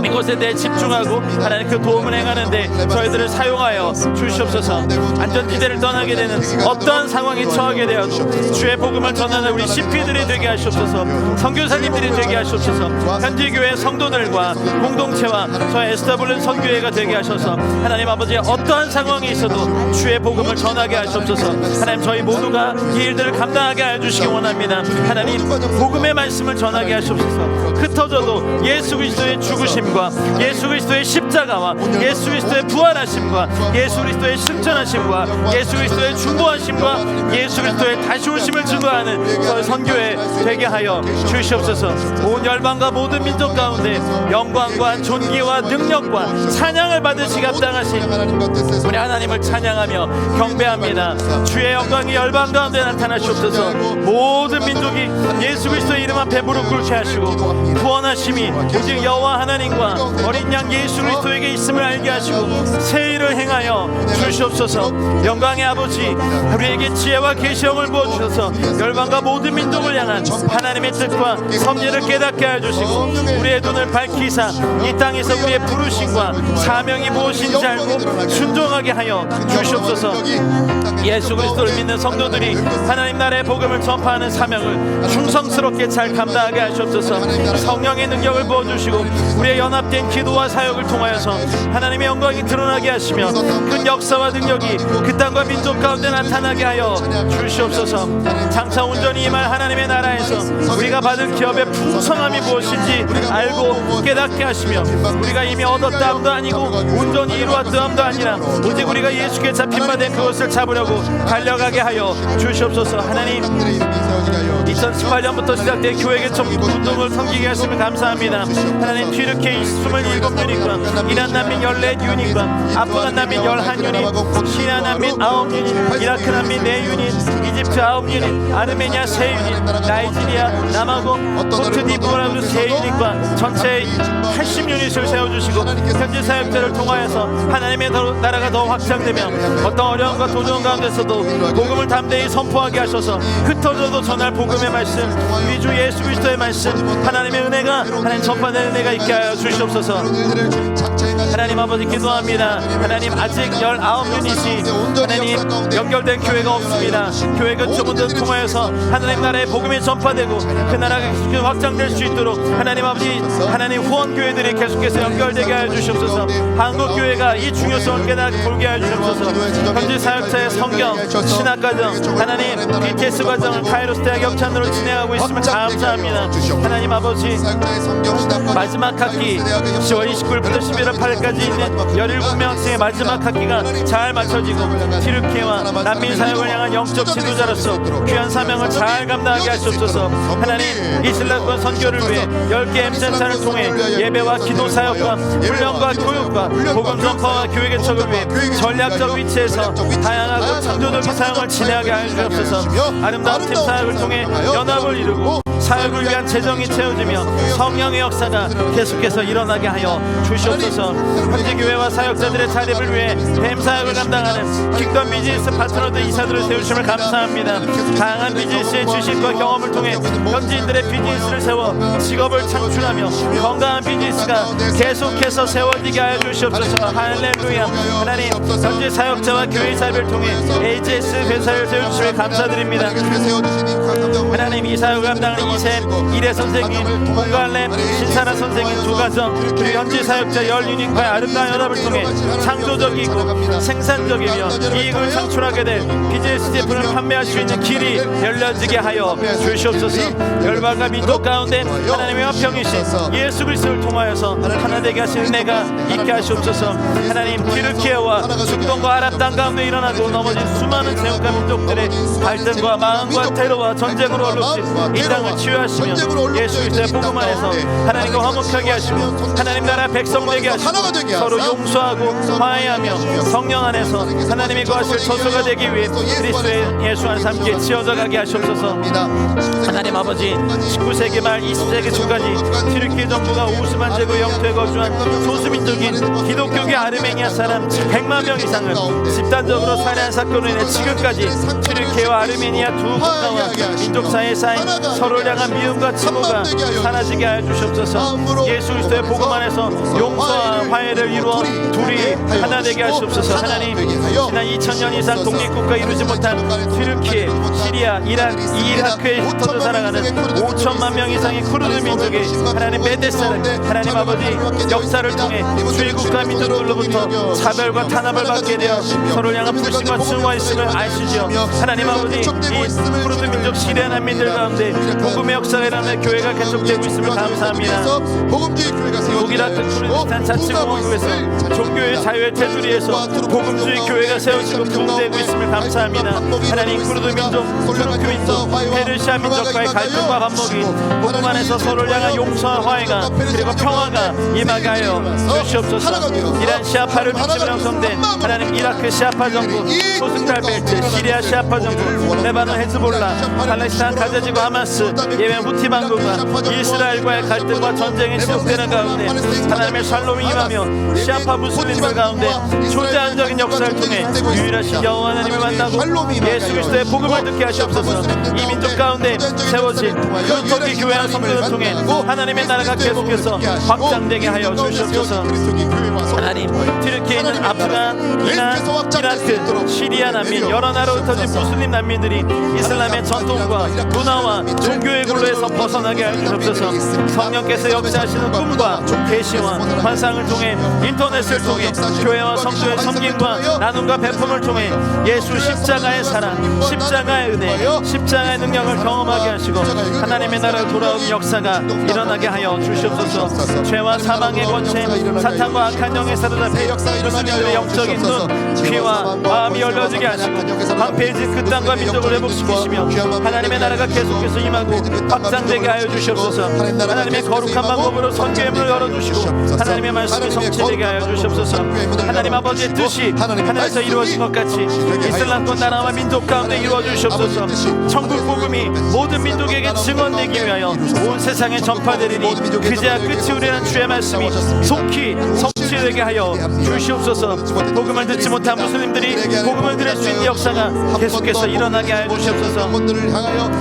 이곳에 대해 집중하고 하나님 그 도움을 행하는데 저희들을 사용하여 주시옵소서. 안전지대를 떠나게 되는 어떠한 상황에 처하게 되어도 주의 복음을 전하는 우리 CP들이 되게 하시옵소서. 선교사님들이 되게 하시옵소서. 현지 교회 성도들과 공동체와 저희 SW 선교회가 되게 하셔서 하나님 아버지, 어떠한 상황이 있어도 주의 복음을 전하게 하시옵소서. 하나님, 저희 모두가 이 일들을 감당하게 해주시기 원합니다. 하나님, 복음의 말씀을 전하게 하시옵소서. 흩어져도 예수 그리스도의 죽으심과 예수 그리스도의 십자가와 예수 그리스도의 부활하심과 예수 그리스도의 승천하심과 예수 그리스도의 중보하심과 예수 그리스도의 다시 오심을 증거하는 저희 선교회 되게 하여 주시옵소서. 온 열방과 모든 민족 가운데 영광과 존귀와 능력과 찬양을 받으시기 합당하신 우리 하나님을 찬양하며 경배합니다. 주의 영광이 열방 가운데 나타나시옵소서. 모든 민족이 예수 그리스도의 이름 앞에 무릎 꿇게 하시고 구원하심이 오직 여호와 하나님과 어린 양 예수 그리스도에게 있음을 알게 하시고 새 일을 행하여 주시옵소서. 영광의 아버지, 우리에게 지혜와 계시형을 부어주셔서 열방과 모든 민족을 향한 하나님의 뜻과 섭리를 깨닫게 하여 주시고 우리의 눈을 밝히사 이 땅에서 우리의 부르심과 사명이 무엇인지 알고 순종하게 하여 주시옵소서. 예수 그리스도를 믿는 성도들이 하나님 나라의 복음을 전파하는 사명을 충성스럽게 잘 감당하게 하시옵소서. 성령의 능력을 부어주시고 우리의 연합된 기도와 사역을 통하여서 하나님의 영광이 드러나게 하시며 그 역사와 능력이 그 땅과 민족 가운데 나타나게 하여 주시옵소서. 장차 온전히 임할 하나님의 나라에서 우리가 받을 기업의 풍성함이 무엇인지 알고 깨닫게 하시며 우리가 이미 얻었다함도 아니고 온전히 이루었다함도 아니라 오직 우리가 예수께 잡힌 바 된 그것을 잡으려고 달려가게 하여 주시옵소서. 하나님, 2018년부터 시작된 교회 개척 운동을 섬기게 하시면 감사합니다. 하나님, 튀르케 27유닛과 이란 난민 14유닛과 아프간 난민 11유닛, 시리아 난민 9유닛, 이라크 난민 4유닛, 이집트 9유닛, 아르메니아 3유닛, 나이지리아, 남아공, 코트디부아르 3유닛과 전체 80유닛을 세워주시고 현지 사역자를 통하여서 하나님의 나라가 더 확장되며 어떤 어려움과 도전 가운데서도 복음을 담대히 선포하게 하셔서 흩어져도 전할 복음의 말씀, 우리 주 예수 그리스도의 말씀, 하나님의 은혜가 하나님 전파되는 은혜가 있게 하여 주시옵소서. 하나님 아버지, 기도합니다. 하나님, 아직 19유닛이 하나님 연결된 교회가 없습니다. 교회 근처분들을 통하여서 하나님 나라의 복음이 전파되고 그 나라가 계속 확장될 수 있도록 하나님 아버지 하나님 후원 교회들이 계속해서 연결되게 하여 주시옵소서. 한국 교회가 이 중요성을 깨닫게 돌게 하여 주시옵소서. 현지 사역자의 성경 신학과정 하나님 BTS 과정을 카이로스 대학 협찬으로 진행하고 있음을 감사합니다. 하나님 아버지 마지막 학기 10월 29일부터 11월 8일까지 있는 17명 학생의 마지막 학기가 잘 맞춰지고 튀르키예와 난민 사역을 향한 영적 지도자로서 귀한 사명을 잘 감당하게 하시옵소서. 하나님 이슬람권 선교를 위해 10개 M센터를 통해 예배와 기도 사역과 훈련과 교육과 복음 전파와 교회 개척을 위해 전략적 위치에서 다양하고 창조적인 사역을 진행하게 하여 주옵소서. 아름다운 팀 사역을 통해 연합을 이루고 사역을 위한 재정이 채워지며 성령의 역사가 계속해서 일어나게 하여 주시옵소서. 현지 교회와 사역자들의 자립을 위해 뱀 사역을 감당하는 킹덤 비즈니스 파트너들 이사들을 세우심을 감사합니다. 다양한 비즈니스의 지식과 경험을 통해 현지인들의 비즈니스를 세워 직업을 창출하며 건강한 비즈니스가 계속해서 세워지게 하여 주시옵소서. 할렐루야. 하나님 현지 사역자와 교회 사역을 통해 AGS 회사를 세우심을 감사드립니다. 하나님 이 사역을 감당하는 이샘 이래 선생님, 공갈렘 신사라 선생님 두 가정 그리고 현지 사역자 10유닛과의 아름다운 연합을 통해 창조적이고 생산적이며 이익을 창출하게 될 비즈니스 제품을 판매할 수 있는 길이 열려지게 하여 주시옵소서. 열방과 민족 가운데 하나님의 화평이신 예수 그리스도를 통하여서 하나 되게 하시는 내가 있게 하시옵소서. 하나님 튀르키예와 중동과 아랍 땅 가운데 일어나고 넘어진 수많은 제국과 민족들의 갈등과 망함과 테러와 전쟁으로 얼룩진 이 땅을 치유하시며 예수 그리스도의 복음 안에서 하나님과 화목하게 하시고 하나님 나라 백성 되게 하시고 서로 용서하고 화해하며 성령 안에서 하나님이 거하실 처소가 되기 위해 그리스도의 예수 안에서 함께 지어져 가게 하시옵소서. 하나님 아버지 19세기 말 20세기 초까지 튀르키예 정부가 오스만 제국 영토에 거주한 소수민족인 기독교계 아르메니아 사람 100만 명 이상을 집단적으로 살해한 사건으로 인해 지금까지 튀르키예와 아르메니아 두 국가와 민족 사이에 쌓인 서로를 향한 미움과 침오가 사라지게 하여 주시옵소서. 예수 그리스도의 복음 안에서 용서와 화해를 이루어 둘이 하나 되게 하시옵소서. 하나님 지난 2000년 이상 독립국가 이루지 못한 튀르키예, 시리아, 이라크에 흩어져 살아가는 5천만 명 이상의 쿠르드 민족의 하나님 메데스를 하나님 아버지 역사를 통해 주의 국가 민족들로부터 차별과 탄압을 받게 되어 서로를 향한 불신과 증오가 있음을 아시죠. 하나님 아버지 이 쿠르드 민족 시리아 난민들 가운데 복음의 역사가 일어나며 교회가 계속되고 있음을 감사합니다. 북이라크 쿠르디스탄 자치공화국에서 종교의 자유의 테두리에서 복음주의 교회가 세워지고 부흥되고 있음을 감사합니다. 하나님 쿠르드 민족, 투르크 민족, 페르시아 민족과의 갈등과 반목이 복음 안에서 서로를 향한 용서와 화해가 그리고 평화가 임하게 하여 주시옵소서. 이란 시아파를 중심으로 형성된 하나님 이라크 시아파 정부, 소승달 벨트, 시리아 시아파 정부, 레바논 헤즈볼라, 팔레스타인 가자지구 하마스, 예멘 후티 반군과 이스라엘과의 갈등과 전쟁이 지속되는 가운데 하나님의 샬롬이 임하며 시아파 무슬림들 가운데 초자연적인 역사를 통해 유일하신 여호와 하나님을 만나고 예수 그리스도의 복음을 듣게 하시옵소서. 이 민족 가운데 세워진 그토기 교회와 성도를 통해 하나님의 나라가 계속해서 확장되게 하여 주시옵소서. 하나님 튀르키예는 아프간, 이란, 이라크, 시리아 난민 여러 나라로 흩어진 무슬림 난민들이 이슬람의 전통과 문화와 종교의 굴레에서 벗어나게 하여 주옵소서. 성령께서 역사하시는 꿈과 계시와 환상을 통해 인터넷을 통해 교회와 성도의 섬김과 나눔과 배품을 통해 예수 십자가의 사랑, 십자가의 은혜, 십자가의 능력을 경험하게 하시고 하나님의 나라로 돌아오는 역사가 일어나게 하여 주시옵소서. 죄와 사망의 권세, 사탄과 악한 영에 사로잡힌 무슬림들의 영적인 눈, 귀와 마음이 열려지게 하시고 황폐해진 그 땅과 민족을 회복시키시며 하나님의 나라가 계속해서 임하고 확장되게 하여 주시옵소서. 하나님의 거룩한 방법으로 선교의 문을 열어주시고 하나님의 말씀이 성취되게 하여 주시옵소서. 하나님 아버지의 뜻이 하나님에서 이루어진 것 같이 이슬람권 나라와 민족 가운데 이루어 주시옵소서. 천국 복음이 모든 민족에게 증언되기 위하여 온 세상에 전파되리니 그제야 끝이 우리라는 주의 말씀이 속히 성취되게 하여 주시옵소서. 복음을 듣지 못한 무슬림들이 복음을 들을 수 있는 역사가 계속해서 일어나게 하여 주시옵소서. 강하여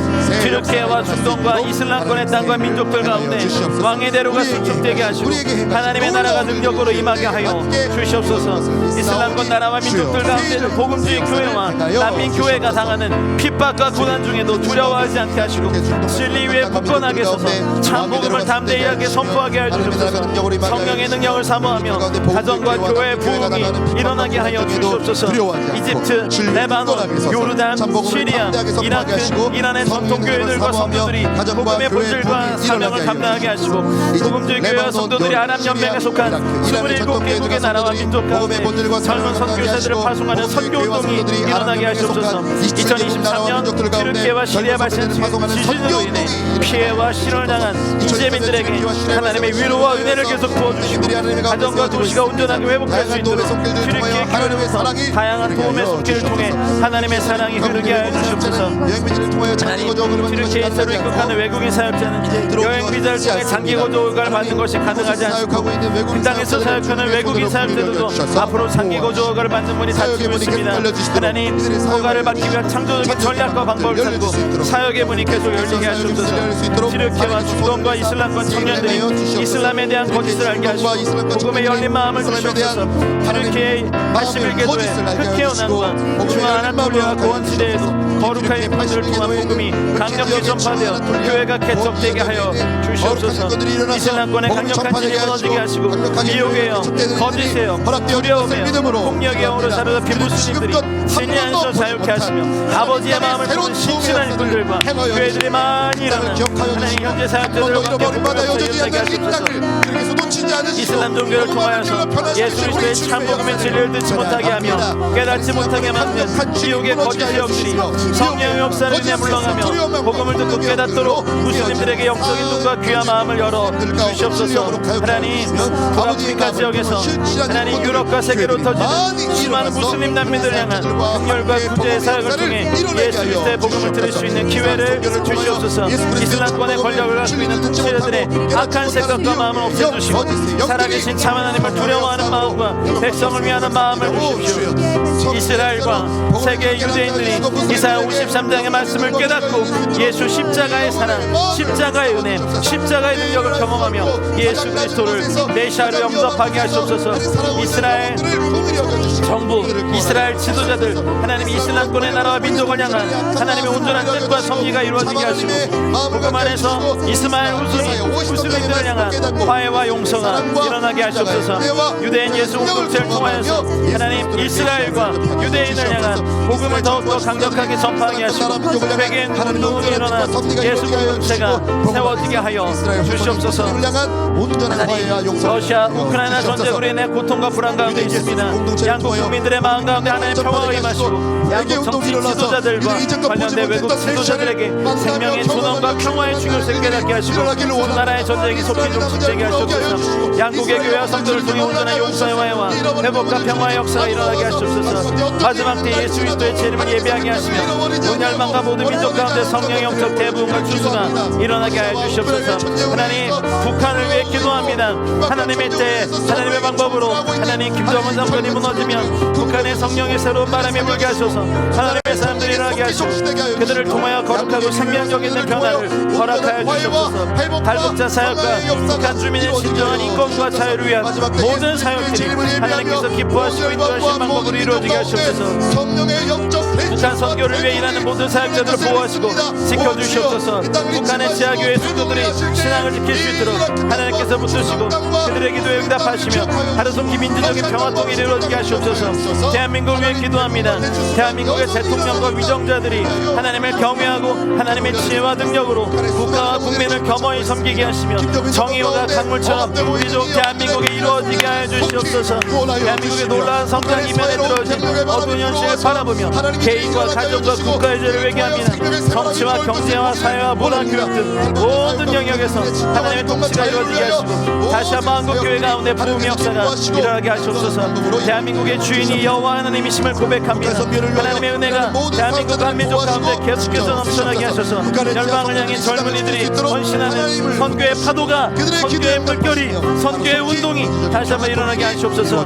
튀르키예와 중동과 이슬람권의 땅과 민족들 가운데 왕의 대로가 수축되게 하시고 하나님의 나라가 능력으로 임하게 하여 주시옵소서. 이슬람권 나라와 민족들 가운데도 복음주의 교회와 난민 교회가 당하는 핍박과 고난 중에도 두려워하지 않게 하시고 진리 위에 굳건하게 서서 참 복음을 담대하게 선포하게 하여 주시옵소서. 성령의 능력을 사모하며 가정과 교회의 부흥이 일어나게 하여 주시옵소서. 이집트, 레바논, 요르단, 시리아, 이라크, 이란의 전통교회들과 성도들이 복음의 본질과 사명을 감당하게 하시고 복음주의 교회와 성도들이 아랍 연맹에 속한 27개국의 나라와 민족 가운데 젊은 선교사들을 파송하는 선교운동이 일어나게 하시옵소서. 2023년 튀르키예와 시리아 발생 지진으로 인해 피해와 실현을 당한 이재민들에게 하나님의 위로와 은혜를 계속 부어주시고 가정과 도시가 온전하게 회복할 수 있도록 튀르키예 교회로부터 다양한 도움의 손길을 통해 하나님의 사랑이 흐르게 하여 주시옵소서. 하나님, 튀르키예에 새로 입국하는 외국인 사역자는 여행 비자를 통해 장기 거주 허가를 받는 것이 가능하지 않고 그 땅에서 사역하는 외국인 사역자들도 앞으로 장기 거주 허가를 받는 문이 닫히고 있습니다. 하나님, 허가를 받기 위한 창조적인 전략과 방법을 찾고 사역의 문이 계속 열리게 하시옵소서. 튀르키예와 중동과 이슬람권 청년들이 이슬람에 대한 거짓을 알게 하시고 복음의 열린 마음을 주시옵소서. 튀르키예 81개도의 흑해연안과 중앙아나톨리아 고원지대에도 거룩한 인물들을 통한 복음이 강력히 전파되어 교회가 개척되게 하여 주시옵소서. 이슬람권의 강력한 진이 무너지게 하시고 미혹에요, 거짓에요, 두려움에요, 폭력에요 오르 사로잡힌 비무스님들이 진리 안에서 자유케 하시며 아버지의 마음을 품은 신실한 인물들과 교회들이 많이 일어나 하나님 현재 사역자들과 함께 복음에서 연대게 하시옵소서. 이슬람 종교를 통하여서 예수 그리스도의 참 복음의 진리를 듣지 못하게 하며 깨닫지 못하게 만든 지옥의 거짓 영들이 성령의 역사를 인해 물러가며 복음을 듣고 깨닫도록 무슬림들에게 영적인 눈과 귀한 마음을 열어 주시옵소서. 하나님, 북아프리카 지역에서 하나님 유럽과 세계로 터지는 수많은 무슬림 난민들을 향한 극렬과 구제의 사역을 통해 예수 그리스도의 복음을 들을 수 있는 기회를 주시옵소서. 이슬람권의 권력을 갖고 있는 통치자들의 악한 생각과 마음을 없애주시고 살아계신 참 하나님을 두려워하는 마음과 백성을 위하는 마음을 주십시오. 이스라엘과 세계 유대인들이 이사야 53장의 말씀을 깨닫고 예수 십자가의 사랑, 십자가의 은혜, 십자가의 능력을 경험하며 예수 그리스도를 메시아로 영접하게 하시옵소서. 이스라엘 정부, 이스라엘 지도자들 하나님 이슬람권의 나라와 민족을 향한 하나님의 온전한 뜻과 섭리가 이루어지게 하시고 복음 안에서 이스마엘 후손이 무슬림들을 향한 화해와 용서가 일어나게 하시옵소서. 유대인 예수 공동체를 통하여서 하나님 이스라엘과 유대인을 향한 복음을 더욱더 강력하게 전파하게 하시고 회개 운동이 일어나 예수 공동체가 세워지게 하여 주시옵소서. 하나님, 러시아 우크라이나 전쟁으로 인해 고통과 불안 가운데 있습니다. 양국 국민들의 마음 가운데 하나님의 평화가 임하시고 양국 정치 지도자들과 관련된 외국 지도자들에게 생명의 존엄과 평화의 중요성을 깨닫게 하시고 두 나라의 전쟁이 속히 종식되게 하시옵소서. 양국의 교회와 성도를 통해 온전한 용서의 화해와 회복과 평화의 역사가 일어나게 하시옵소서. 마지막 때 예수 그리스도의 재림을 예비하게 하시며 온 열방과 모든 민족 가운데 성령의 영적 대부흥과 주수가 일어나게 하여 주시옵소서. 하나님, 북한을 위해 기도합니다. 하나님의 때 하나님의 방법으로 하나님 김정은 정권이 무너지면 북한의 성령의 새로운 바람이 불게 하셔서 하나님의 사람들이 일어나게 하시고 그들을 통하여 거룩하고 생명력 있는 변화를 허락하여 주시옵소서. 탈북자 사역과 북한 주민의 진정한 인권과 자유를 위한 모든 사역들이 하나님께서 기뻐하시고 인도하신 방법으로 이루어지게 하시옵소서. 북한 선교를 위해 일하는 모든 사역자들을 보호하시고 지켜주시옵소서. 북한의 지하교회 성도들이 신앙을 지킬 수 있도록 하나님께서 붙드시고 그들의 기도에 응답하시며 하루속히 민주적인 평화통일이 이루어지게 하시옵소서. 대한민국을 위해 기도합니다. 대한민국의 대통령과 위정자들이 하나님을 경외하고 하나님의 지혜와 능력으로 국가와 국민을 겸허히 섬기게 하시며 정의와 강물처럼 민족 대한민국에 이루어지게 하여 주시옵소서. 대한민국의 놀라운 성장 이면에 들어진 어두운 현실을 바라보며 개인과 가정과 국가의 죄를 회개합니다. 정치와 경제와 사회와 문화 교육 등 모든 영역에서 하나님의 통치가 이루어지게 하시고 다시 한번 한국교회 가운데 부흥의 역사가 일어나게 하시옵소서. 대한민국의 주인이 여호와 하나님이심을 고백합니다. 하나님의 은혜가 대한민국 한민족 가운데 계속해서 넘쳐나게 되게 하소서. 열방을 향해 젊은이들이 헌신하는 선교의 파도가, 선교의 물결이, 선교의 운동이 다시 한번 일어나게 하시옵소서.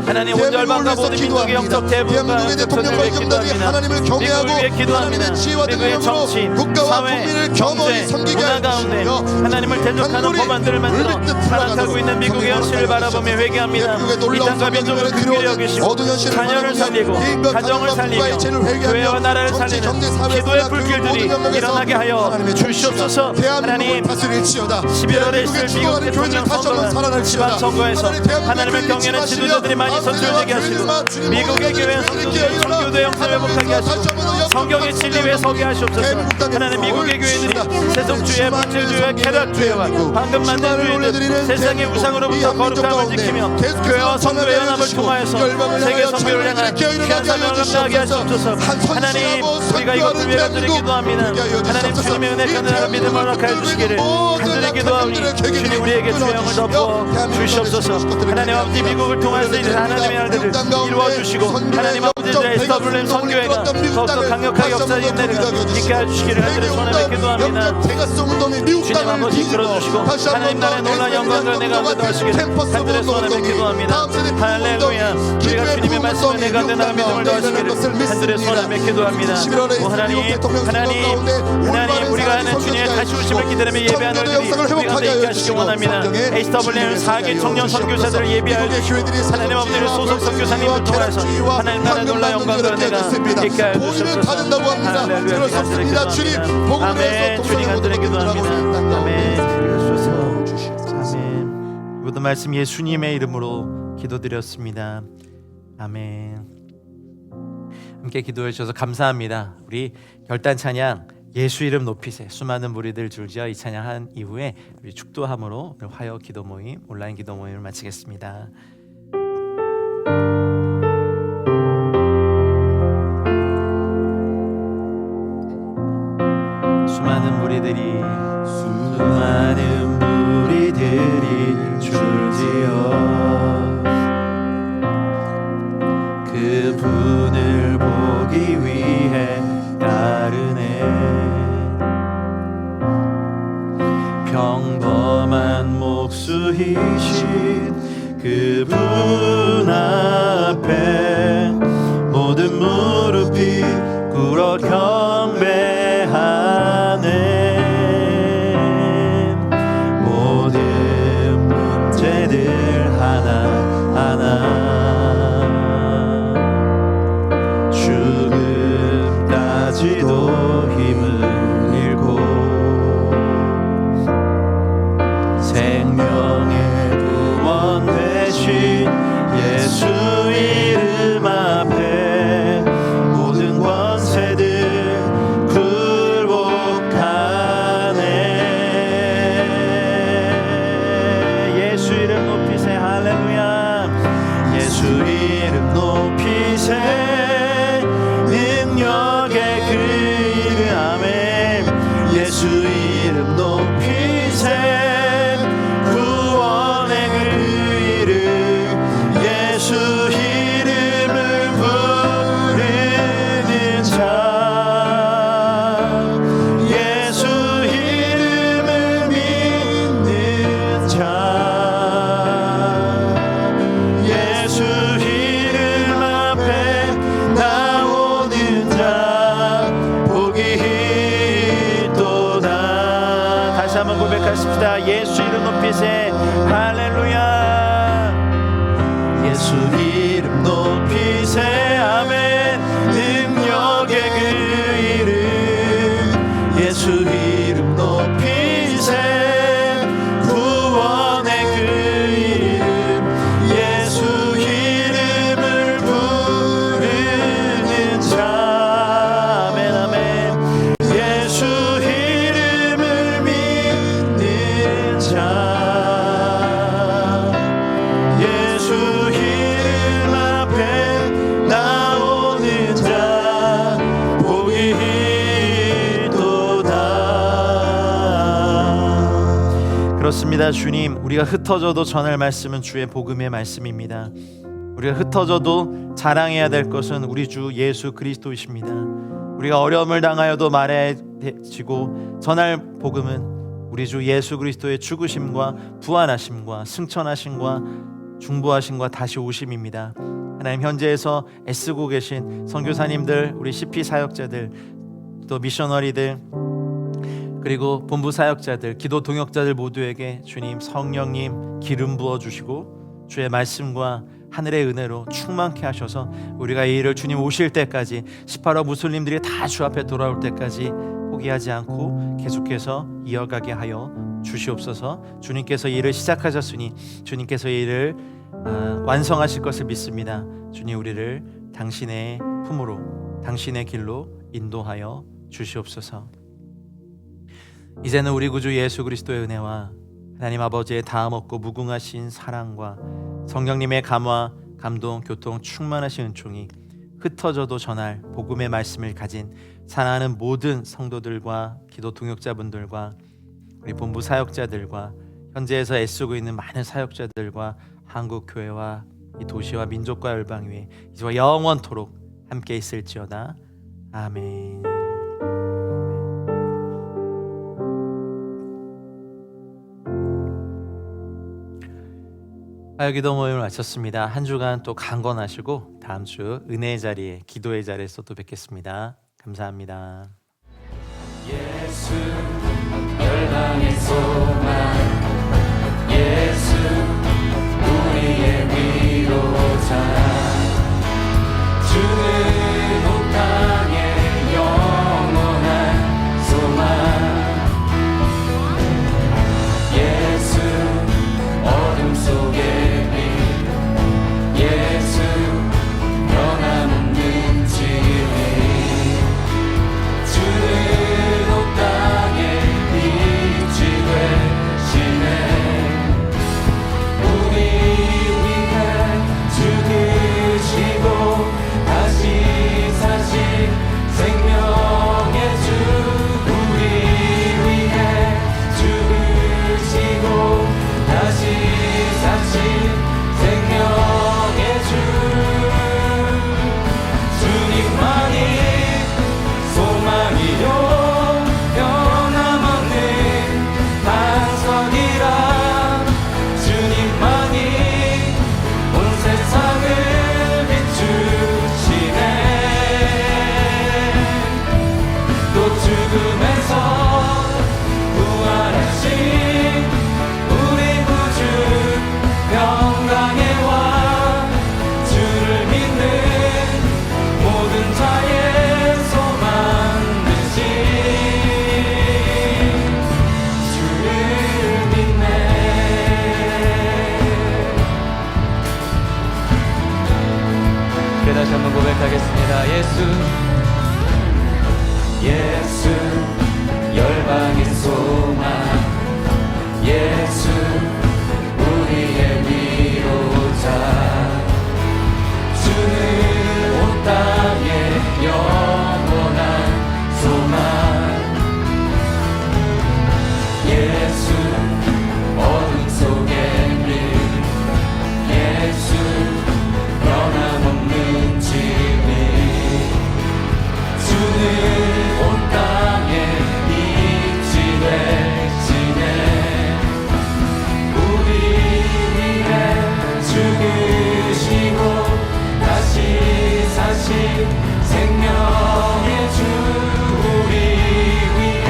하나님 온 열방과 모든 민족의 영적 대부분과 대통령을 위해 기도합니다. 미국을 위해 기도합니다. 미국의 정치, 사회, 경제, 문화 가운데 하나님을 대적하는 법안들을 만들어 타락하고 있는 미국의 현실을 바라보며 회개합니다. 이 땅과 민족을 긍휼히 여기시고 자녀를 살리고 가정을 살리며 교회와 나라를 살리는 기도의 불길들이 일어나게 하여 주시옵소서. 하나님 11월에 있을 미국 대통령 선거가 지방선거에서 하나님을 경외하는 지도자들이 많이 선출되게 하시고 미국의 교회 선교사들이 선교도 영상 회복하게 하시고 성경의 진리에 서게 하시옵소서. 하나님 미국의 교회들이 세속주의, 물질주의와 쾌락주의와 방금 만든 주의들 세상의 우상으로부터 거룩함을 지키며 교회와 선교의 연합을 통하여서 세계 선교를 향한 귀한 사명을 감당하게 하시옵소서. 하나님 우리가 이것을 위해 간절히 기도합니다. 하나님 주님의 은혜 가능한 믿음을 허락하여 주시기를 간절히 기도하오니 주님 우리에게 주영을 덮어 주시옵소서. 하나님 아버지 미국을 통하여서 하나님의 날들을 이루어주시고 하나님 아버지 SWM 선교회가 더욱더 강력하게 역사의 은혜를 있게 해주시기를 간절히 소원하며 기도합니다. 주님 아버지 이끌어주시고 하나님 나라의 놀라운 영광과 내가 얻어하시기를 간절히 소원하며 기도합니다. 할렐루야. 우리가 주님의 말씀을 내가 내가 믿음을 더하시기를 간절히 소원하며 기도합니다. 오 하나님 우리가 하는 주님의 다시 오심을 기다리며 예배하는 우리들이 우리 가운데 있게 하시기 원합니다. SWM 4기 청년 선교사들을 예비하여 주시고 하나님 아버지를 소속 선교사님을 통해서 하나님 나라의 놀라운 영광과 내가 있게 하여 주시옵소서. 할렐루야. 간절히 기도합니다. 아멘. 주님 간절히 기도합니다. 아멘. 아멘. 모든 말씀 예수님의 이름으로 기도드렸습니다. 아멘. 함께 기도해 주셔서 감사합니다. 우리 결단 찬양 예수 이름 높이세 수많은 무리들 줄지어 이 찬양한 이후에 우리 축도함으로 화요 기도 모임 온라인 기도 모임을 마치겠습니다. 수많은 무리들이 줄지어 그분을 보기 위해 따르네. 평범한 목수이신 그분 앞에 모든 무릎이 꿇어 경배하네. 모든 문제들 하나하나 죽음까지도 힘을 잃고 생명의 구원 되신 예수 이름 앞에 모든 권세들 굴복하네. 예수 이름 높이세. 할렐루야. 예수 이름 높이세. 능력의 그 이름. 아멘. 예수 이름 높이세. 구원의 그 이름. 예수 이름을 부르는 자. 예수 이름을 믿는 자. 예수 이름 앞에 나오는 자 복이 있도다. 다시 한번 고백하십시다. 예수 이름 높이세. 할렐루야. 예수 이름 높이세. 아멘. 능력의 그 이름. 예수 이름 높이세. 구원의 그 이름. 예수 이름을 부르는 자. 아멘 아멘. 예수 이름을 믿는 자. 예수 이름 앞에 나오는 자 복이 있도다. 그렇습니다. 주님, 우리가 흩어져도 전할 말씀은 주의 복음의 말씀입니다. 우리가 흩어져도 자랑해야 될 것은 우리 주 예수 그리스도이십니다. 우리가 어려움을 당하여도 말해지고 전할 복음은 우리 주 예수 그리스도의 죽으심과 부활하심과 승천하심과 중보하심과 다시 오심입니다. 하나님, 현재에서 애쓰고 계신 선교사님들, 우리 CP 사역자들, 또 미셔너리들, 그리고 본부 사역자들, 기도 동역자들 모두에게 주님 성령님 기름 부어주시고 주의 말씀과 하늘의 은혜로 충만케 하셔서 우리가 이 일을 주님 오실 때까지 18호 무슬림들이 다 주 앞에 돌아올 때까지 포기하지 않고 계속해서 이어가게 하여 주시옵소서. 주님께서 이 일을 시작하셨으니 주님께서 이 일을 완성하실 것을 믿습니다. 주님, 우리를 당신의 품으로, 당신의 길로 인도하여 주시옵소서. 이제는 우리 구주 예수 그리스도의 은혜와 하나님 아버지의 다음 없고 무궁하신 사랑과 성령님의 감화, 감동, 교통, 충만하신 은총이 흩어져도 전할 복음의 말씀을 가진 사랑하는 모든 성도들과 기도 동역자분들과 우리 본부 사역자들과 현재에서 애쓰고 있는 많은 사역자들과 한국 교회와 이 도시와 민족과 열방 위에 이제와 영원토록 함께 있을지어다. 아멘. 기도 모임을 마쳤습니다. 한 주간 또 강건하시고 다음 주 은혜의 자리에, 기도의 자리에서 또 뵙겠습니다. 감사합니다. 예수 열방의 소망, 예수 우리의 위로자, 주는 온 땅의 영원한 소망, 예수 어둠 속에 예수 변함없는 진리, 주는 온 땅에 빛이 되시네. 우리 위해 죽으시고 다시 사신 생명의 주, 우리 위해 죽으시고 다시 사신 생명의 주, 주님만이 소망이요 변함없는 반석이라, 주님만이 온 세상을 비추시네. 또 죽음에서 부활하신 우리 구주 평강의 왕, 주를 믿는 모든 자의 소망 되신 주를 믿네. 다시 한번 고백하겠습니다. 예수 열방의 소망, 예수 우리의 위로자, 주는 온 땅의 영원한 소망, 예수 어둠 속의 빛, 예수 변함없는 진리, 주는 온 땅의 빛이 되시네. 우리 위해 죽으시고 다시 사신 생명의 주, 우리 위해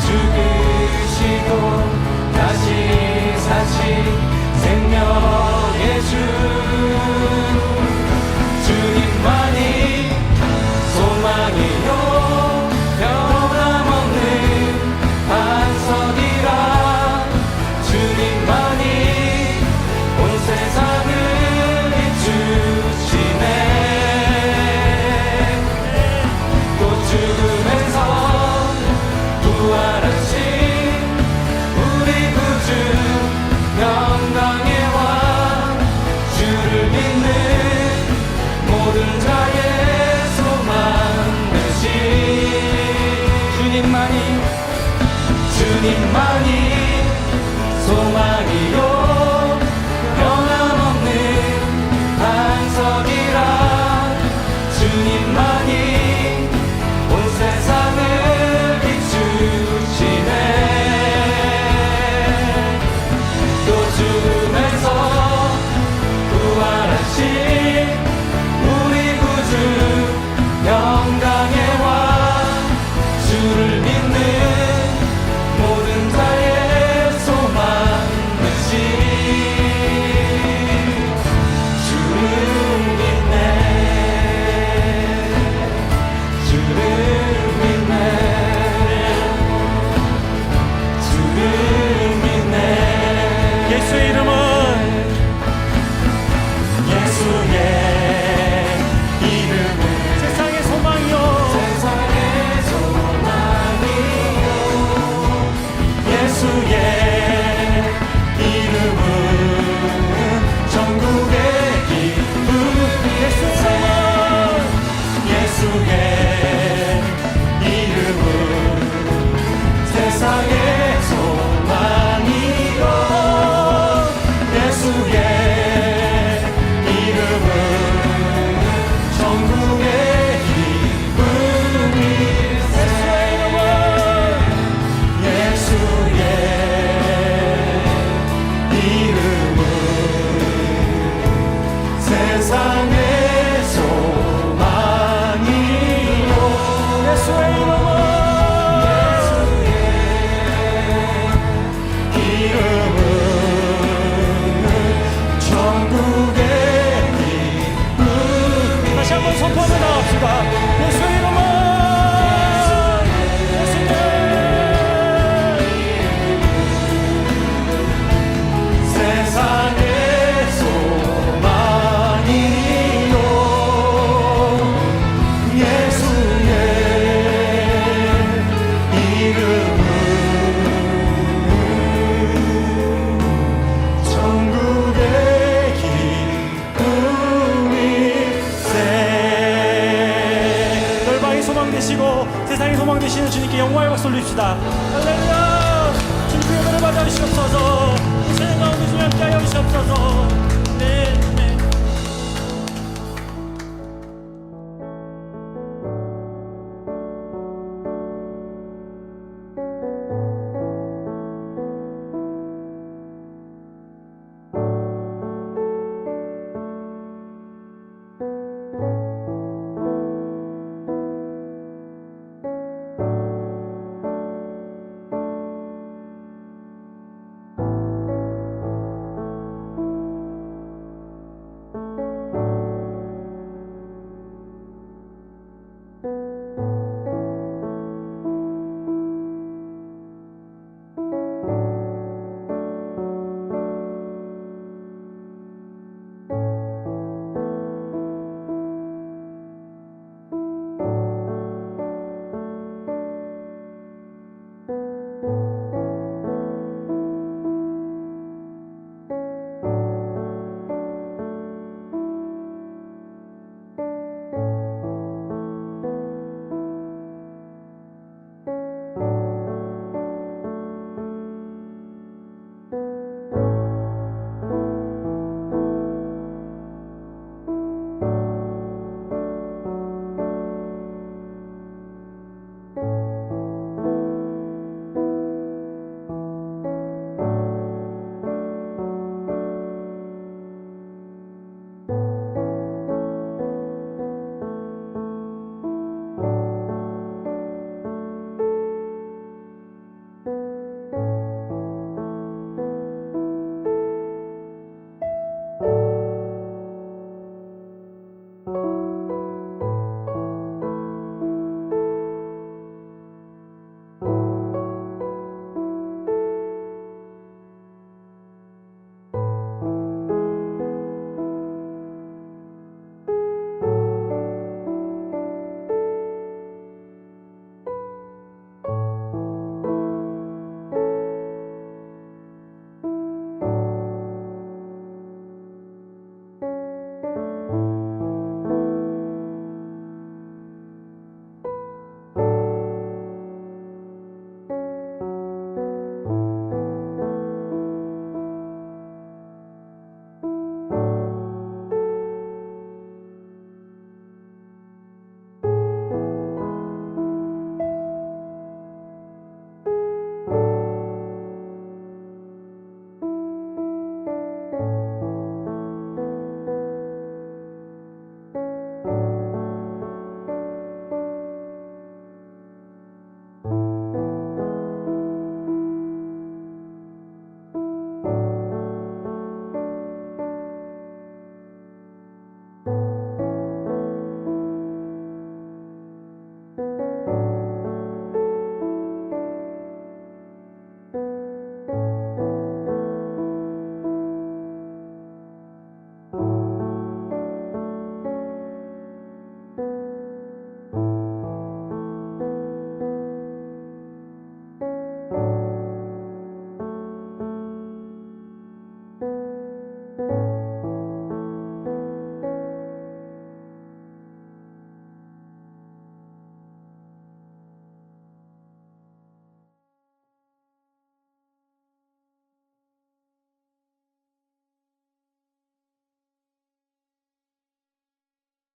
죽으시고 다시 사신 생명의 주, 주님만이 소망이요 변함없는 반석이라, 주님만이 온 세상을 비추시네. 또 죽음에서 부활하신 우리 구주 평강의 왕, 주를 믿는 모든 자의 소망 되신 주님만이 소망이요 변함없는 반석이라, 주님만이 영광의 박수 올립시다. 할렐루야. 주님의 은혜를 받아 주시옵소서. 이 세상 가운데 주님 함께하여 주시옵소서. 네, 네.